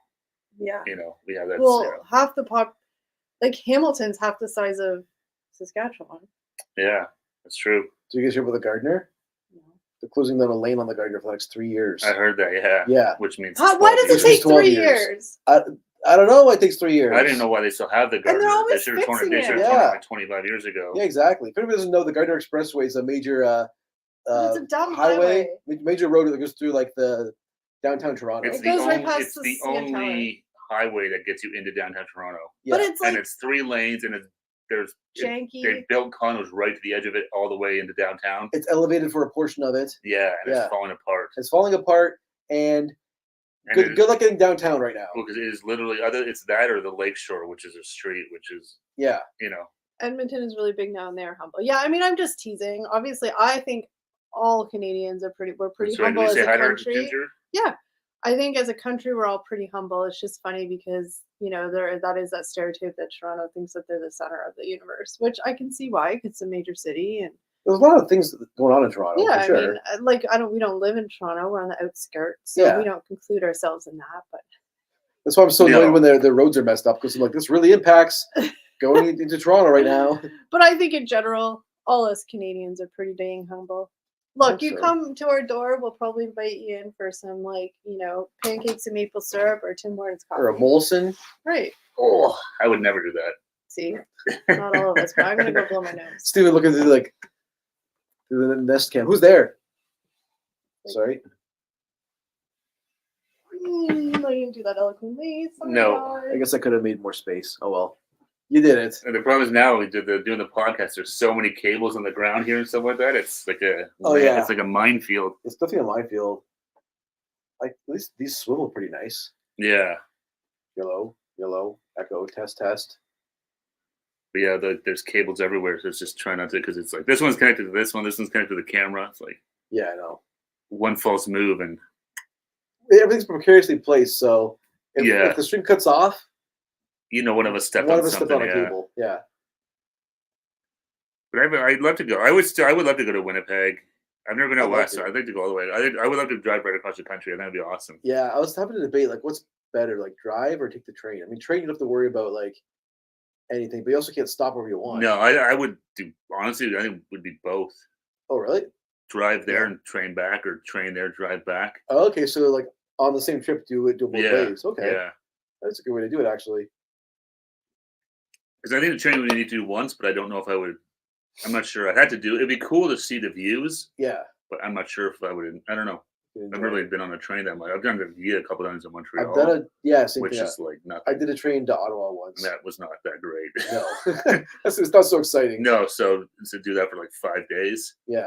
Yeah. We have that. Well, half the like Hamilton's half the size of Saskatchewan. Yeah, that's true. Do you guys hear about the Gardner? No. They're closing down a lane on the Gardner for the next 3 years. I heard that. Yeah. Yeah. Which means Why 12 does it years. take 12 3 years. years? I don't know why it takes 3 years. I didn't know why they still have the Gardner. they're always They should have torn it. They fixing should it. have torn Yeah. it like 25 years ago. Yeah, exactly. If anybody doesn't know, the Gardner Expressway is a major It's a dumb highway. major road that goes through like the downtown Toronto. It's It the goes right only, past it's the the CN Tower. only highway that gets you into downtown Toronto, Yeah. But it's like and it's 3 lanes, and janky. they built condos right to the edge of it, all the way into downtown. It's elevated for a portion of it. Yeah, and Yeah. it's falling apart. It's falling apart, and And it is- good luck getting downtown right now. because it is literally it's that or the Lakeshore, which is a street, which is Yeah. Edmonton is really big now and they're humble. Yeah, I mean, I'm just teasing. Obviously, I think all Canadians we're pretty That's right. humble Did as we say a hi to our country. Ginger? Yeah. I think as a country we're all pretty humble. It's just funny because, that is that stereotype that Toronto thinks that they're the center of the universe, which I can see why. It's a major city and There's a lot of things going on in Toronto. yeah, for sure. I mean, we don't live in Toronto. We're on the outskirts, so Yeah. we don't conclude ourselves in that. But That's why I'm so No. annoyed when their roads are messed up, because I'm like, this really impacts going into Toronto right now. But I think in general, all us Canadians are pretty dang humble. Look, hope you so. come to our door, we'll probably invite you in for some pancakes and maple syrup or Tim Hortons coffee. Or a Molson. Right. Oh, I would never do that. See, not all of us, but I'm gonna go blow my nose. Steven looking through the nest cam. Who's there? Sorry. I didn't do that eloquently. Sorry, No. I guess I could have made more space. Oh well. You did it. And the problem is now doing the podcast. There's so many cables on the ground here and stuff like that. It's like yeah. it's like a minefield. It's definitely a minefield. Like at least these swivel pretty nice. Yeah, Yellow, echo, test. but yeah, there's cables everywhere. So it's just trying not to, because it's like this one's connected to this one. This one's connected to the camera. It's like Yeah, I know. one false move and Everything's precariously placed, so Yeah. if the string cuts off, one of us stepped one on of us stepped something. on a Yeah. cable. Yeah. But I'd love to go. I would love to go to Winnipeg. I've never been out I'd love west, to. so I'd like to go all the way. I would love to drive right across the country. I think that'd be awesome. Yeah, I was having a debate, like, what's better, like drive or take the train? I mean, train you don't have to worry about like anything, but you also can't stop wherever you want. No, I would do, honestly, I think it would be both. Oh, really? Drive there Yeah. and train back, or train there, drive back. Oh, okay, so like on the same trip, do it both ways. Okay, Yeah. that's a good way to do it, actually. Because I think the train we need to do once, but I don't know if I would. I'm not sure. I had to do. It'd be cool to see the views, Yeah, but I'm not sure if I would. I don't know. You I've enjoy really it. been on a train that much. I've done the Via a couple times in Montreal. I've done it. Yeah, same which thing. is like nothing. I did a train to Ottawa once. That was not that great. No, it's not so exciting. No, so to do that for like 5 days. Yeah.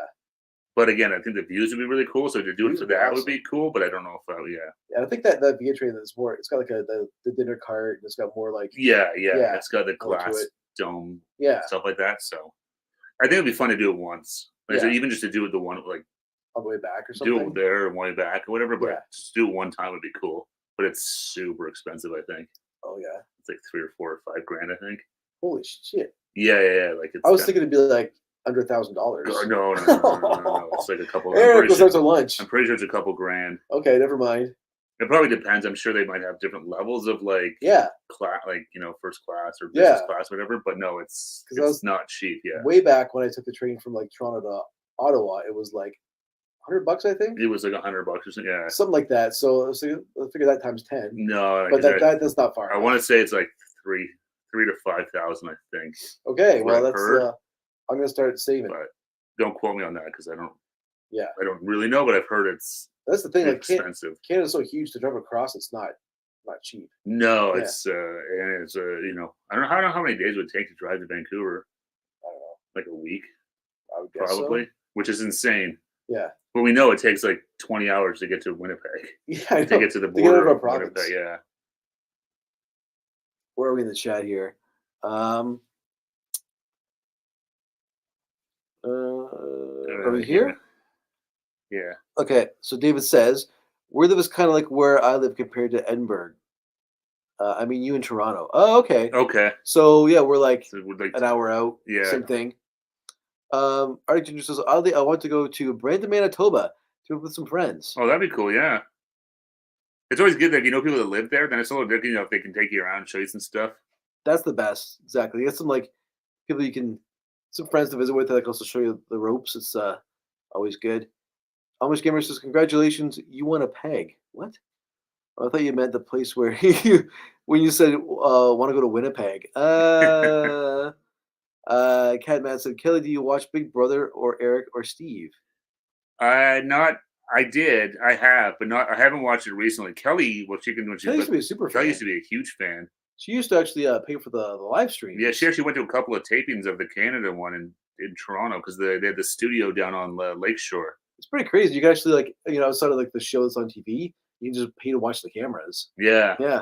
But again, I think the views would be really cool. So to do it Views for would be that awesome. would be cool. But I don't know if yeah. Yeah, I think that Via train is more. It's got like the dinner cart. And it's got more like. Yeah. Yeah, It's got the more to glass it. dome, Yeah. stuff like that. So I think it'd be fun to do it once. Like, so Yeah. even just to do it the one like On the way back or do something. it there and way back or whatever. But Yeah. just do it one time would be cool. But it's super expensive. I think Oh yeah. it's like 3 or 4 or 5 grand. I think. Holy shit! Yeah. Like it's. I was thinking it'd be like under $1,000. No. It's like a couple. Eric goes out to lunch. I'm pretty sure it's a couple grand. Okay, never mind. It probably depends. I'm sure they might have different levels of like Yeah. class, like first class or business Yeah. class, whatever. But no, it's was- not cheap. Yeah, Way back when I took the train from like Toronto to Ottawa, it was like $100, I think. it was like $100 or something. Yeah, Something like that. So I figure that times 10. no, But that's not far. I want to say it's like three to 5,000. I think. Okay, well what I've that's. heard. I'm gonna start saving. But don't quote me on that because I don't. Yeah. I don't really know, but I've heard it's That's the thing. Like expensive. Canada's so huge to drive across. It's not cheap. No, Yeah. it's and it's I don't know how many days it would take to drive to Vancouver. I don't know. Like a week, I would guess probably, so. which is insane. Yeah. But we know it takes like 20 hours to get to Winnipeg. Yeah. I know. To get to the To get out of border our of province. Winnipeg, yeah. Where are we in the chat here? Are we here? Yeah. Okay, so David says, we live is kind of like where I live compared to Edinburgh. I mean, you in Toronto. Oh, okay. Okay. So, yeah, we're like So we're like an hour out. Yeah. Same thing. Arctic Ginger says, oddly, I want to go to Brandon, Manitoba to meet with some friends. Oh, that'd be cool, yeah. It's always good that you know people that live there, then it's a little different, if they can take you around and show you some stuff. That's the best. Exactly. Get some like people you can, some friends to visit with that can also show you the ropes. It's always good. Amish Gamer says, congratulations, you won a peg. What? Oh, I thought you meant the place where when you said want to go to Winnipeg. Catman said, Kelly, do you watch Big Brother or Eric or Steve? I did. I have, but not. I haven't watched it recently. Kelly, when she used to be a super Kelly fan. used to be a huge fan. She used to actually pay for the live stream. Yeah, she actually went to a couple of tapings of the Canada one in Toronto because they had the studio down on Lakeshore. It's pretty crazy. You can actually like outside of like the show that's on TV, you can just pay to watch the cameras. Yeah. Yeah.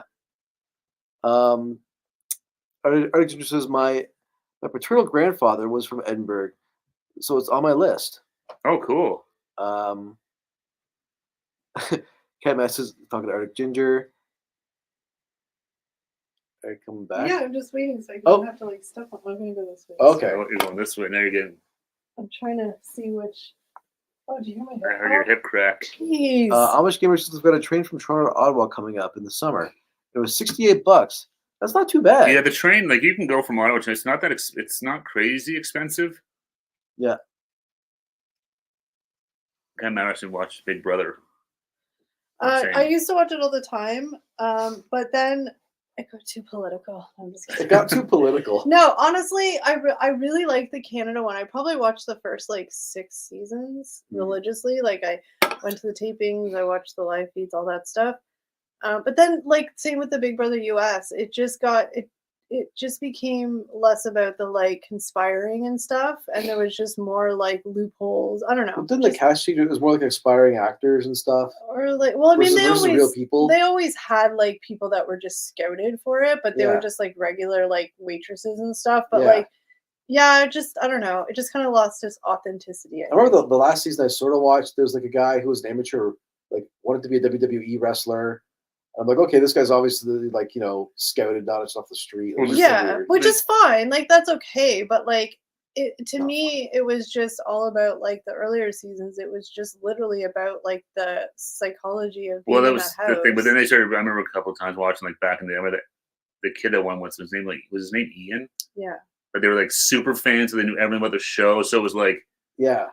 Arctic Ginger says my paternal grandfather was from Edinburgh, so it's on my list. Oh, cool. Catman says talking to Arctic Ginger. Are you coming back? Yeah, I'm just waiting so I don't have to like step on. I'm gonna go this way. Okay. Oh, you're going this way. Now you're getting. I'm trying to see which. Oh, do you hear my hip? I heard your hip crack. Jeez. Amish Gamer says we've got a train from Toronto to Ottawa coming up in the summer. It was $68. That's not too bad. Yeah, the train, like you can go from Ottawa to it's not that it's not crazy expensive. Yeah. I might actually watch Big Brother. I used to watch it all the time, but then it got too political. I'm just kidding. It got too political. No, honestly, I really like the Canada one. I probably watched the first like 6 seasons religiously. Like I went to the tapings, I watched the live feeds, all that stuff. But then, like same with the Big Brother US, it just became less about the like conspiring and stuff, and there was just more like loopholes. I don't know. Well, didn't the cast sheet it was more like aspiring actors and stuff? Or like, well, I mean, versus real people. they always had like people that were just scouted for it, but they were just like regular like waitresses and stuff. But like, yeah, I don't know. It just kind of lost its authenticity. I remember the last season I sort of watched. There was like a guy who was an amateur, like wanted to be a WWE wrestler. I'm like, okay, this guy's obviously like, scouted, not just off the street. Yeah, which is fine. Like, that's okay. But like, to me, it was just all about like the earlier seasons. It was just literally about like the psychology of being that in was that house. the thing. But then they started. I remember a couple of times watching like back in the day. I remember the kid that won, what's his name? Like, was his name Ian? Yeah. But they were like super fans, so they knew everything about the show. So it was like, yeah.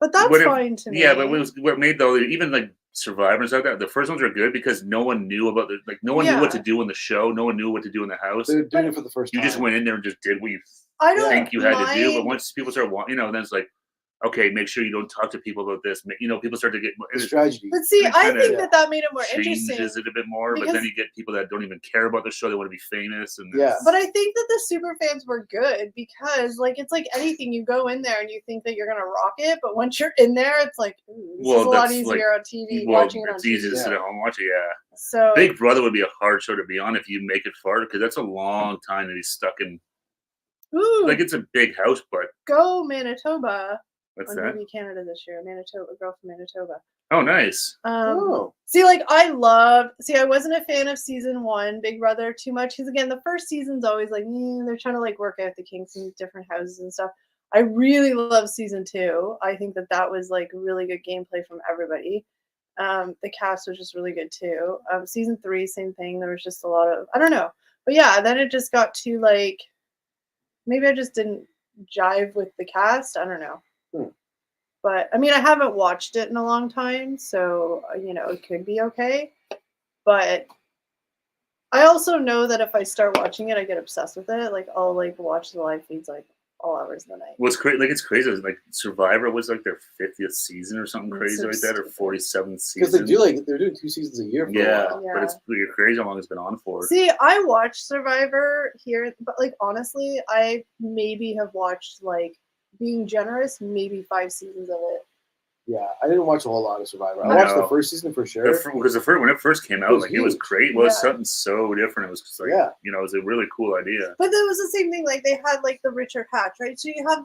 But that's fine to me. Yeah, but what made though even like Survivor and stuff like that, the first ones were good because no one knew about no one knew what to do in the show, no one knew what to do in the house. They're doing it for the first time. You just went in there and just did what you I don't think you had to do. mind- But once people start watching, then it's like, okay, make sure you don't talk to people about this. You know, people start to get It's tragedy. But see, It I kinda think that made it more interesting. changes it a bit more, but because- then you get people that don't even care about the show. They want to be famous, and Yeah. But I think that the super fans were good because, like, it's like anything. You go in there and you think that you're gonna rock it, but once you're in there, it's like, ooh, this is a lot that's, easier on TV. well, Watching it on it's easy TV. to sit at home and watch it. Yeah, So Big Brother would be a hard show to be on if you make it far, because that's a long time to be stuck in. ooh, Like, it's a big house, but go Manitoba what's on that? TV Canada this year. Manitoba, a girl from Manitoba. Oh, nice. Oh. See, like I wasn't a fan of season 1, Big Brother, too much because again, the first season's always like they're trying to like work out the kinks in different houses and stuff. I really love season 2. I think that was like really good gameplay from everybody. The cast was just really good too. Season 3, same thing. There was just a lot of I don't know, but yeah, then it just got too like maybe I just didn't jive with the cast. I don't know. But I mean, I haven't watched it in a long time, so you know it could be okay. But I also know that if I start watching it, I get obsessed with it. Like I'll like watch the live feeds like all hours of the night. What's crazy? Like, it's crazy. Like, Survivor was like their 50th season or something It's crazy so like that, or stupid. 47th season. Because they do they're doing 2 seasons a year for a while. Yeah. But it's really crazy how long it's been on for. See, I watched Survivor here, but like honestly, I maybe have watched like being generous, maybe 5 seasons of it. Yeah, I didn't watch a whole lot of Survivor. I No. watched the first season for sure. Because when it first came out, was like it was huge. great. It was Yeah. something so different. It was just like, you know, it was a really cool idea. But that was the same thing. Like they had like the Richard Hatch, right? So you have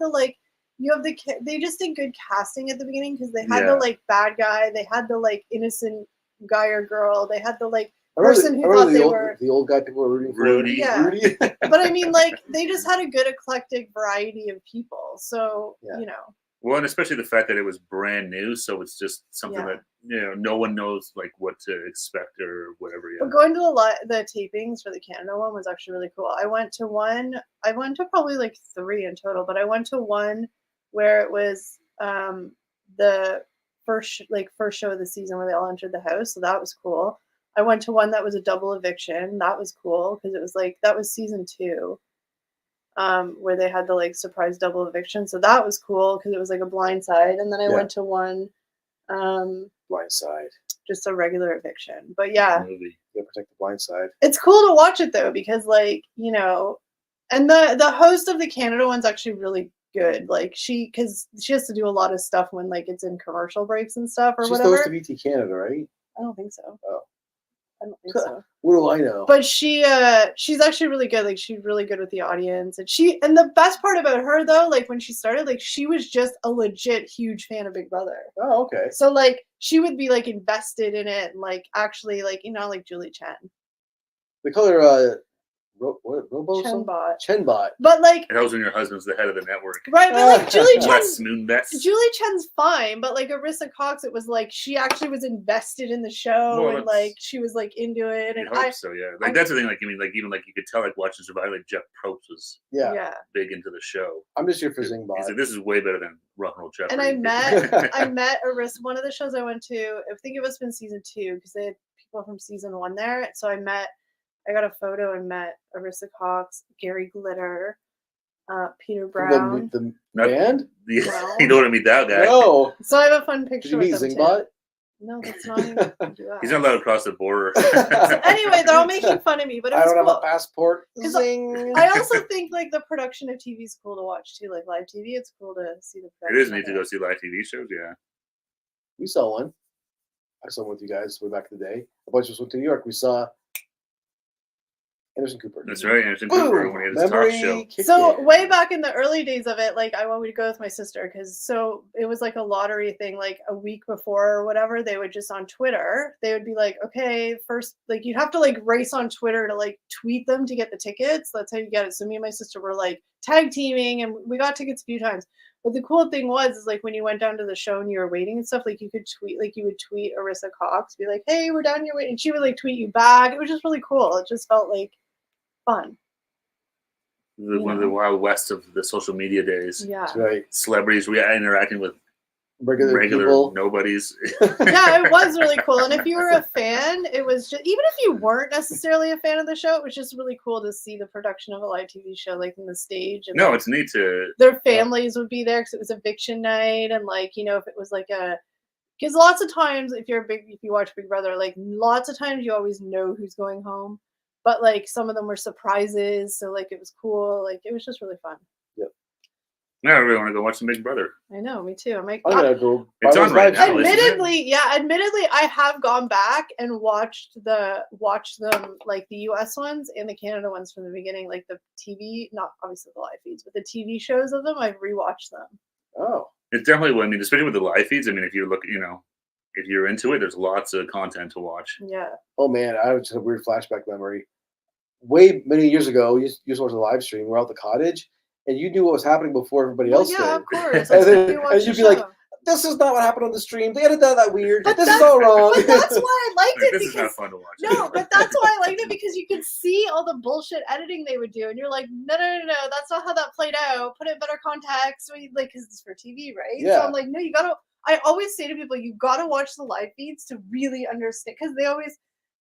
they just did good casting at the beginning because they had the like bad guy, they had the like innocent guy or girl, they had the like person who thought they were the old guy people were rooting for. Rudy. Yeah. Rudy. But I mean, like they just had a good eclectic variety of people. So you know. Well, and especially the fact that it was brand new, so it's just something that no one knows like what to expect or whatever. Yeah. But going to the tapings for the Canada one was actually really cool. I went to probably like 3 in total, but I went to one where it was the first show of the season where they all entered the house, so that was cool. I went to one that was a double eviction. That was cool because it was like that was season 2. Where they had the like surprise double eviction, so that was cool because it was like a blind side. And then I went to one blind side, just a regular eviction. But yeah, movie. Yeah, protect the blind side. It's cool to watch it though because like you know, and the host of the Canada one's actually really good. Like because she has to do a lot of stuff when like it's in commercial breaks and stuff or She's whatever. She's supposed to BT Canada, right? I don't think so. Oh. I don't think so. What do I know? But she's actually really good. Like she's really good with the audience, and the best part about her though, like when she started, like she was just a legit huge fan of Big Brother. Oh, okay. So like she would be like invested in it, and like actually like like Julie Chen. They call her Robo Chenbot. Chenbot. But like that was when your husband's the head of the network, right? But like Julie Chen's fine, but like Arissa Cox, it was like she actually was invested in the show and like she was like into it. And I hope so, yeah. Like that's the thing. Like I mean, like even like you could tell like watching Survivor, like Jeff Probst was big into the show. I'm just here for Zingbot. He's like, this is way better than Rock and Roll Jeopardy. And I met Arissa. One of the shows I went to, I think it was been season 2 because they had people from season 1 there. So I got a photo and met Arissa Cox, Gary Glitter, Peter Brown. The band? No. You don't want to meet that guy. No. So I have a fun picture. Did you meet Zingbot? Too. No, that's not even. He's not allowed to cross the border. So anyway, they're all making fun of me, but it was I don't cool. have a passport. Zing. I also think like the production of TV is cool to watch too, like live TV. It's cool to see the production. It is neat to go see live TV shows. Yeah. We saw one. I saw one with you guys way back in the day. A bunch of us went to New York. We saw Anderson Cooper. That's right, Anderson Cooper when he had his talk show. So way back in the early days of it, like I wanted to go with my sister because it was like a lottery thing. Like a week before or whatever, they would just on Twitter, they would be like, okay, first, like you'd have to like race on Twitter to like tweet them to get the tickets. That's how you get it. So me and my sister were like tag teaming, and we got tickets a few times. But the cool thing is like when you went down to the show and you were waiting and stuff, like you could tweet, like you would tweet Arissa Cox, be like, hey, we're down here waiting. And she would like tweet you back. It was just really cool. It just felt like fun. One of the wild west of the social media days. Yeah. That's right. Celebrities interacting with regular people. nobodies. Yeah, it was really cool. And if you were a fan, it was just, even if you weren't necessarily a fan of the show, it was just really cool to see the production of a live TV show, like in the stage. And No, like, it's neat to. their families would be there because it was eviction night, and like, you know, if it was like because lots of times if you watch Big Brother, like lots of times you always know who's going home, but like some of them were surprises, so like it was cool. Like it was just really fun. Now I really want to go watch some Big Brother. I know, me too. I'm like, I'm gonna go. It's on right now, isn't it? admittedly, I have gone back and watched them, like the US ones and the Canada ones from the beginning, like the TV, not obviously the live feeds, but the TV shows of them. I've rewatched them. Oh, It's definitely. I mean, especially with the live feeds. I mean, if you look, if you're into it, there's lots of content to watch. Yeah. oh man, I have just a weird flashback memory. Way many years ago, you used to watch a live stream. We're out at the cottage, and you knew what was happening before everybody else Yeah, did. of course. And then You watch and the you'd be like, show. "This is not what happened on the stream. They edited that weird. But This is all wrong." But that's why I liked it, This is not because fun to watch. no, but that's why I liked it, because you could see all the bullshit editing they would do, and you're like, no, that's not how that played out. Put it in better context, like, because it's for TV, right? Yeah. So I'm like, no, you gotta. I always say to people, you gotta watch the live feeds to really understand, because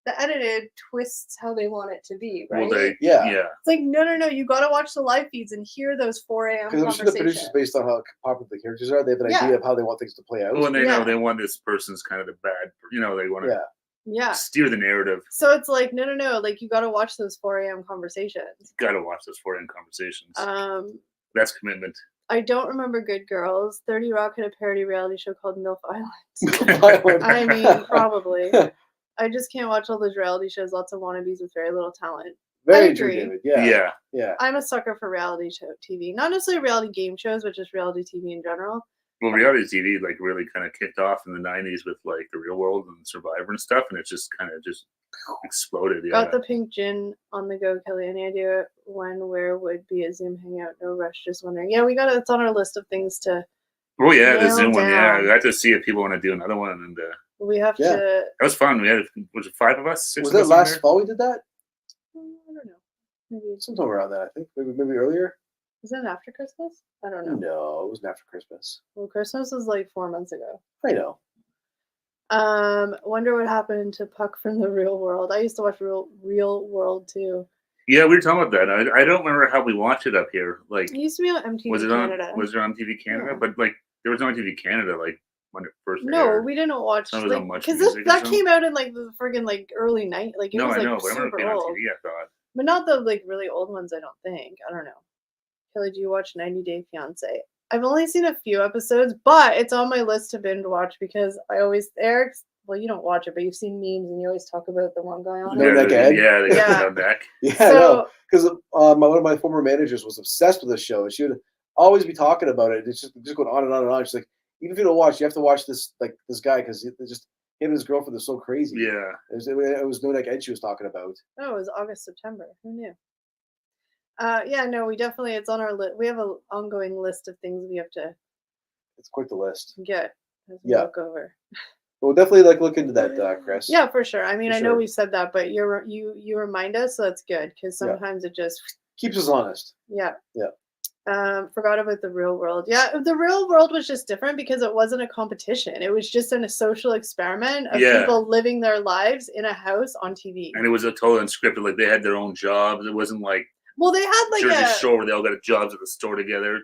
the edited twists how they want it to be, right? Well, Yeah. It's like, no, you gotta watch the live feeds and hear those 4 a.m. Because I'm conversations. sure the producers, based on how popular the characters are, they have an idea of how they want things to play out. Well, and they Yeah. know they want this person's kind of the bad. They want to Yeah. steer the narrative. So it's like, no, like you gotta watch those 4 a.m. conversations. Got to watch those 4 conversations. That's commitment. I don't remember Good Girls. 30 Rock had a parody reality show called MILF Island. I mean, probably. I just can't watch all those reality shows. Lots of wannabes with very little talent. Very I true, agree. David. Yeah. Yeah. I'm a sucker for reality show TV. Not necessarily reality game shows, but just reality TV in general. Well, reality TV like really kind of kicked off in the '90s with like The Real World and Survivor and stuff, and it just kind of just exploded. Yeah. Got the pink gin on the go, Kelly. Any idea when, where would be a Zoom hangout? No rush, just wondering. Yeah, it's on our list of things to. Oh yeah, the nail Zoom one. Yeah, down. I got to see if people want to do another one, and We have Yeah. to. that was fun. We had was it 5 of us? 6 Was of that us in last there? fall we did that? I don't know. Maybe Sometime around that, I think. Maybe earlier. was it after Christmas? I don't know. No, it wasn't after Christmas. Well, Christmas was like 4 months ago. I know. Wonder what happened to Puck from the Real World. I used to watch Real World too. Yeah, we were talking about that. I don't remember how we watched it up here. Like, It used to be on MTV was it Canada. on? Was it on TV Canada? Yeah. But like, there was no TV Canada. Like when it first No, aired. we didn't watch Some of them much because music or that something? came out in like the friggin' like early night. Like it No, was I like know, but I remember it super being on old, TV. I thought. but not the like really old ones. I don't think. I don't know. Kelly, do you watch 90 Day Fiance? I've only seen a few episodes, but it's on my list to binge watch because I always Eric's. Well, you don't watch it, but you've seen memes and you always talk about the one guy on No it. Neck Ed? Yeah, they got Yeah. no neck. Yeah, So because one of my former managers was obsessed with this show, and she would always be talking about it. It's just going on and on and on. She's like, even if you don't watch, you have to watch this guy because just him and his girlfriend are so crazy. Yeah. It was No Neck Ed she was talking about. oh, it was August, September. Who knew? Yeah, no, we definitely. It's on our list. We have an ongoing list of things we have to It's quite the list. get as we Yeah. look over. We'll definitely look into that, Chris. Yeah, for sure. I mean, For I know sure. we've said that, but you remind us, so that's good because Yeah. sometimes it just Keeps us honest. yeah. Yeah. Forgot about the Real World. Yeah, the Real World was just different because it wasn't a competition. It was just a social experiment of Yeah. people living their lives in a house on TV. And it was a total unscripted. Like they had their own jobs. It wasn't like Well, they had like Jersey a Shore where they all got jobs at the store together,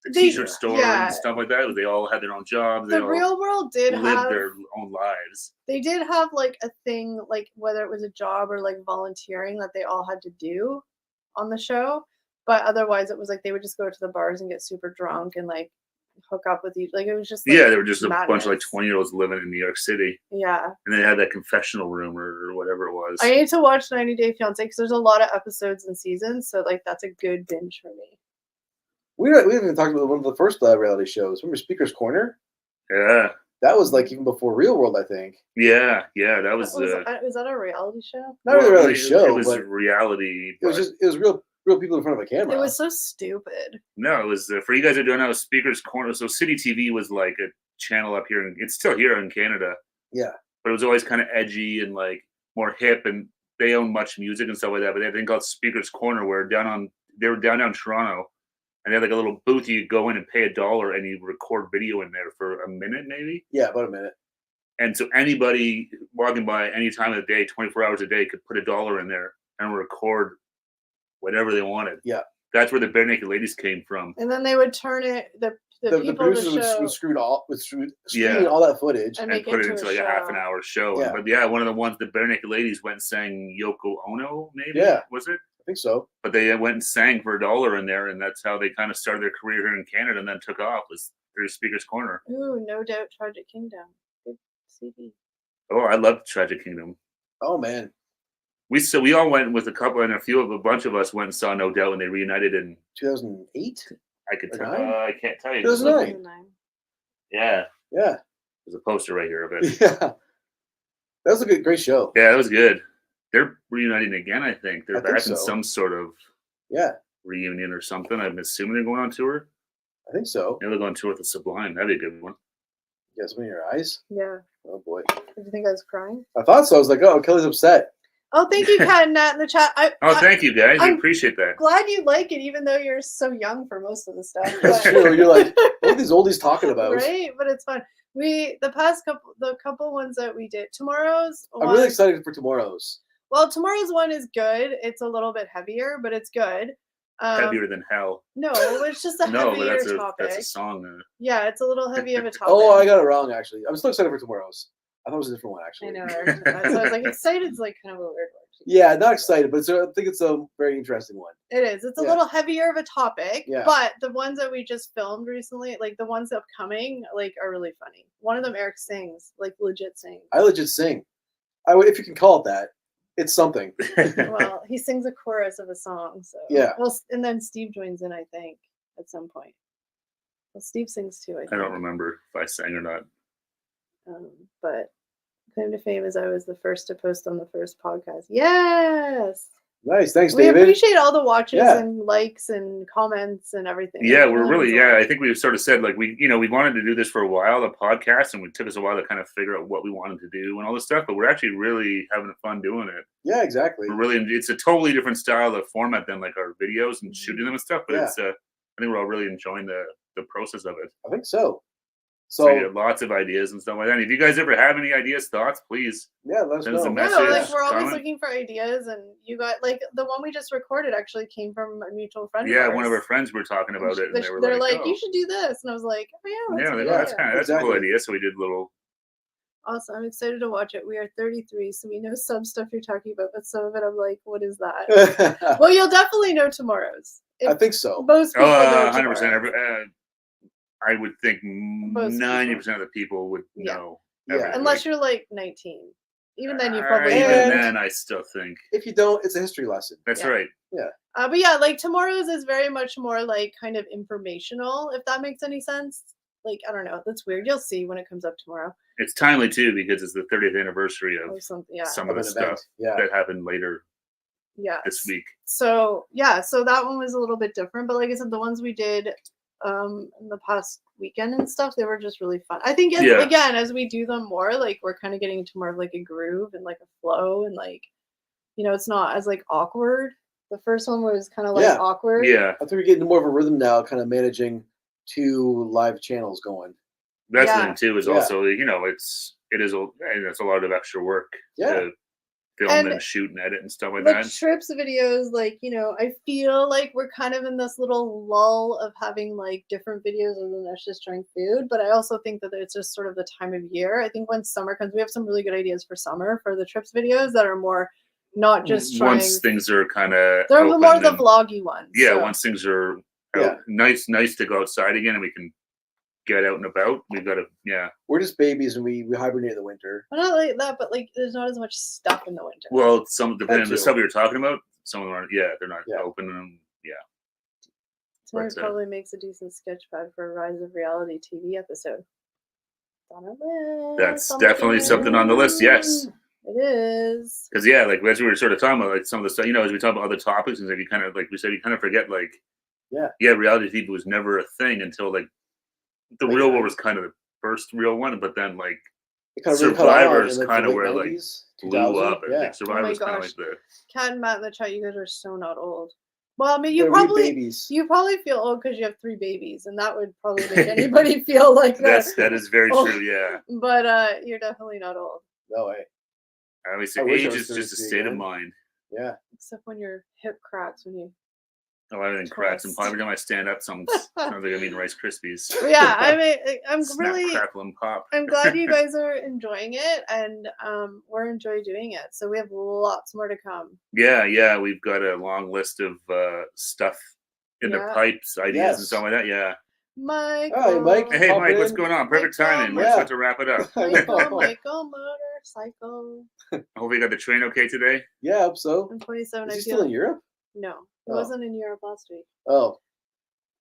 the They- T-shirt store yeah. and stuff like that. They all had their own jobs. They the all Real World did lived have their own lives. they did have like a thing like whether it was a job or like volunteering that they all had to do on the show, but otherwise it was like they would just go to the bars and get super drunk and like hook up with each, like it was just like, Yeah, they were just a bunch of like madness. 20-year-olds living in New York City, Yeah, and they had that confessional room or whatever it was. I need to watch 90 Day Fiance because there's a lot of episodes and seasons, so like that's a good binge for me. We haven't even talked about one of the first reality shows. Remember Speaker's Corner? Yeah, That was like even before Real World, I think. yeah. That was. Was that a reality show? Not really a reality it show, was but reality. it was real people in front of a camera. It was so stupid. No, it was for you guys who don't know. Speaker's Corner. So City TV was like a channel up here, and it's still here in Canada. Yeah. But it was always kind of edgy and like more hip, and they own much music and stuff like that. But they had a thing called Speaker's Corner, where they were downtown Toronto, And they had like a little booth. You go in and pay $1, and you record video in there for a minute, maybe. Yeah, about a minute. And so anybody walking by any time of the day, 24 hours a day, could put $1 in there and record whatever they wanted. Yeah. That's where the Bare Naked Ladies came from. And then they would turn it. The people producers the show would screen all that footage and put it into like a half an hour show. Yeah. But yeah, one of the ones, the Bare Naked Ladies went and sang Yoko Ono, maybe? Yeah. Was it? I think so. But they went and sang for $1 in there, and that's how they kind of started their career here in Canada and then took off, was through Speaker's Corner. Ooh, No Doubt Tragic Kingdom. Good CD. Oh, I love Tragic Kingdom. Oh, man. We all went with a bunch of us went and saw No Doubt when they reunited in 2008. I can't tell you. 2009. Yeah. Yeah. There's a poster right here of it. Yeah. That was a great show. Yeah, that was good. They're reuniting again, I think. They're back in so. some sort of reunion or something. I'm assuming they're going on tour. I think so. Maybe they're going on tour with the Sublime. That'd be a good one. You got something in your eyes? Yeah. Oh, boy. Did you think I was crying? I thought so. I was like, oh, Kelly's upset. Oh, thank you, Kat and Nat in the chat. Thank you, guys. I'm We appreciate that. Glad you like it, even though you're so young for most of the stuff. That's true. You're like, what are these oldies talking about? Right? But it's fun. The couple ones that we did, tomorrow's I'm really excited for tomorrow's. Well, tomorrow's one is good. It's a little bit heavier, but it's good. Heavier than hell. No, it's just a heavier topic. That's a song. Yeah, it's a little heavy of a topic. Oh, I got it wrong, actually. I'm still excited for tomorrow's. I thought it was a different one, actually. I know. So I was like, excited's like kind of a weird word. Yeah, not excited, but I think it's a very interesting one. It is. It's a little heavier of a topic, Yeah. but the ones that we just filmed recently, like the ones upcoming, like are really funny. One of them, Eric sings, like legit sings. I legit sing. If you can call it that. It's something. Well, he sings a chorus of a song, so yeah. Well, and then Steve joins in, I think, at some point. Well, Steve sings too. I don't remember if I sang or not. But claim to fame is I was the first to post on the first podcast. Yes. Nice. Thanks, we David. We appreciate all the watches and likes and comments and everything. Yeah, we're really, I think we've sort of said, like, we wanted to do this for a while, the podcast, and it took us a while to kind of figure out what we wanted to do and all this stuff, but we're actually really having fun doing it. Yeah, exactly. It's a totally different style of format than like our videos and shooting them and stuff, but it's, I think we're all really enjoying the process of it. I think so. So yeah, lots of ideas and stuff like that. And if you guys ever have any ideas, thoughts, please let us know. Send us a message. No, like we're always looking for ideas, and you got like the one we just recorded actually came from a mutual friend. Yeah, of ours. One of our friends were talking about it, and they're like, "You should do this," and I was like, "Oh yeah, that's a cool idea." So we did a little. Awesome! I'm excited to watch it. We are 33, so we know some stuff you're talking about, but some of it I'm like, "What is that?" Well, you'll definitely know tomorrow's. I think so. Most people know 100%. I would think 90% of the people would know. Yeah, unless you're like 19. Even then, you probably. Even then, I still think. If you don't, it's a history lesson. That's right. Yeah. But yeah, like tomorrow's is very much more like kind of informational, if that makes any sense. Like, I don't know. That's weird. You'll see when it comes up tomorrow. It's timely too because it's the 30th anniversary of some of the stuff that happened later. Yeah. This week. So so that one was a little bit different, but like I said, the ones we did in the past weekend and stuff, they were just really fun. I think again, as we do them more, like we're kind of getting into more of like a groove and like a flow, and like, it's not as like awkward. The first one was kind of like awkward. Yeah, I think we're getting more of a rhythm now, kind of managing 2 live channels going. That's the thing too. Is also it's a lot of extra work. Yeah. To film and shoot and edit and stuff like the that. Trips videos, like, I feel like we're kind of in this little lull of having like different videos other than us just trying food. But I also think that it's just sort of the time of year. I think when summer comes, we have some really good ideas for summer for the Trips videos that are more not just trying. Once things are kind of they're more the vloggy ones. Yeah, so. Once things are nice to go outside again and we can get out and about. We've got to, We're just babies and we hibernate in the winter. Well, not like that, but like there's not as much stuff in the winter. Well, depending on the stuff we were talking about, some of them aren't. Yeah, they're not open. And, Tonight probably makes a decent sketch pad for a Rise of Reality TV episode. That's definitely something on the list. Yes, it is. Because like as we were sort of talking about, like some of the stuff, as we talk about other topics, and you kind of like we said, you kind of forget like reality TV was never a thing until like. The real world was kind of the first real one, but then like Survivor's kind of where like blew up. I think Survivor's kind of like the. Kat and Matt in the chat, you guys are so not old. Well, I mean, They're wee babies. you probably feel old because you have 3 babies, and that would probably make anybody feel like that. That is very Oh. true. Yeah. But you're definitely not old, No way. I mean, I wish I age was is just a 33 state of again. mind. Yeah. except when your hip cracks when you. Oh, everything cracks, and Twist. every time I stand up, sounds like I'm eating Rice Krispies. But yeah, I mean, I'm Snap, really. crackle, and pop. I'm glad you guys are enjoying it, and we're enjoying doing it. So we have lots more to come. Yeah, we've got a long list of stuff in the pipes, ideas, and stuff like that. Yeah. Mike. Hi, Mike. Hey, Pop Mike, what's in. going on? Perfect timing. We're Yeah. about to wrap it up. Michael, motorcycle. I hope you got the train okay today. Yeah, I hope so. I'm 27. Is I he feel still in Europe? no. He Oh. wasn't in Europe last week. Oh,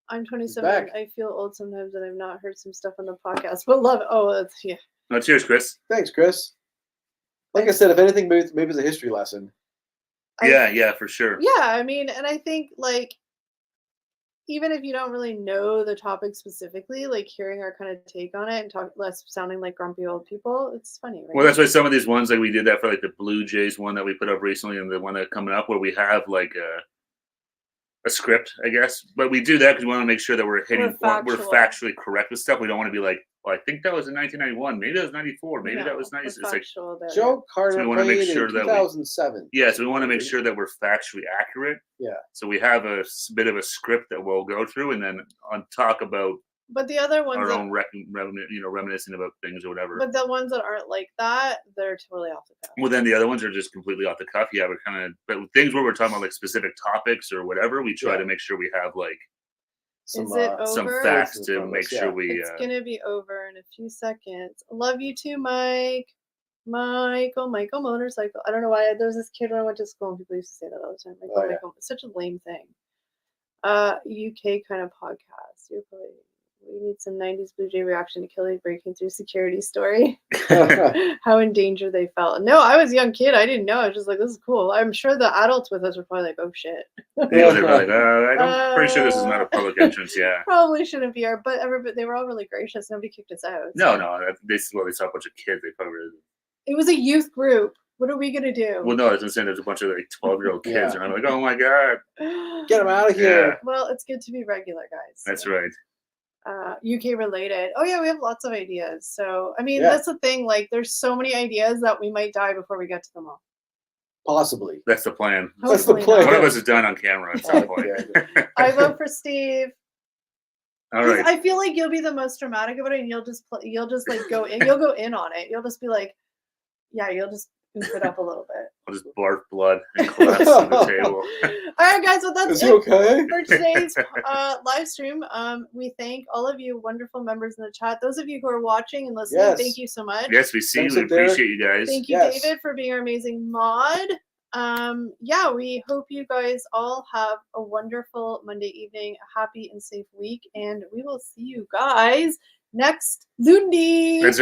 I'm 27. back. I feel old sometimes, and I've not heard some stuff on the podcast, but love it. Oh, that's yeah. No, cheers, Chris. thanks, Chris. Like I said, if anything, maybe it's a history lesson. Yeah, for sure. Yeah, I mean, and I think like even if you don't really know the topic specifically, like hearing our kind of take on it and talk less sounding like grumpy old people, it's funny, right? Well, that's why some of these ones, like we did that for like the Blue Jays one that we put up recently, and the one that coming up where we have like a script, I guess. But we do that because we want to make sure that we're factually correct with stuff. We don't want to be like, well, I think that was in 1991. Maybe that was 94. Maybe that was 90. It's like Joe Carter so we want to make sure in that 2007. so we want to make sure that we're factually accurate. Yeah. So we have a bit of a script that we'll go through, and then talk about. But the other ones our own reminiscing about things or whatever. But the ones that aren't like that, they're totally off the cuff. Well, then the other ones are just completely off the cuff. Yeah, we're kind of, but things where we're talking about like specific topics or whatever, we try to make sure we have like some facts to make sure we. It's gonna be over in a few seconds. Love you too, Mike. Michael motorcycle. I don't know why there's this kid when I went to school and people used to say that all the time. Michael. It's such a lame thing. UK kind of podcast. You're probably. We need some 90s Blue Jay reaction to Kelly breaking through security story. How in danger they felt. No, I was a young kid. I didn't know. I was just like, this is cool. I'm sure the adults with us were probably like, oh shit. Yeah, they were like, I'm pretty sure this is not a public entrance. Yeah. Probably shouldn't be but they were all really gracious. Nobody kicked us out. So. No. They saw a bunch of kids. They probably. It was a youth group. What are we going to do? Well, no, I was saying there's a bunch of like 12-year-old kids. And I'm like, oh my God. Get them out of here. Yeah. Well, it's good to be regular, guys. That's right. UK related. Oh yeah, we have lots of ideas. So I mean, that's the thing. Like, there's so many ideas that we might die before we get to them all. Possibly. That's the plan. That's the plan. One of us is done on camera at some point. I vote for Steve. All right. I feel like you'll be the most dramatic about it, and you'll just like go in. You'll go in on it. You'll just be like, yeah. You'll just goof it up a little bit. I'll just barf blood and collapse on the table. All right, guys. Well, that's it okay? for today's live stream. We thank all of you wonderful members in the chat. Those of you who are watching and listening, thank you so much. Yes, we see you. We appreciate you guys. Thank you, David, for being our amazing mod. We hope you guys all have a wonderful Monday evening, a happy and safe week, and we will see you guys next Lundi. That's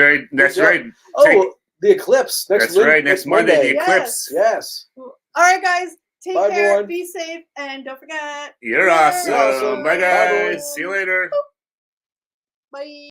right. Oh, the eclipse. That's right. Next Monday, the eclipse. Yes. All right, guys. Take care. Everyone. Be safe, and don't forget. You're awesome. Bye, guys. See you later. Bye.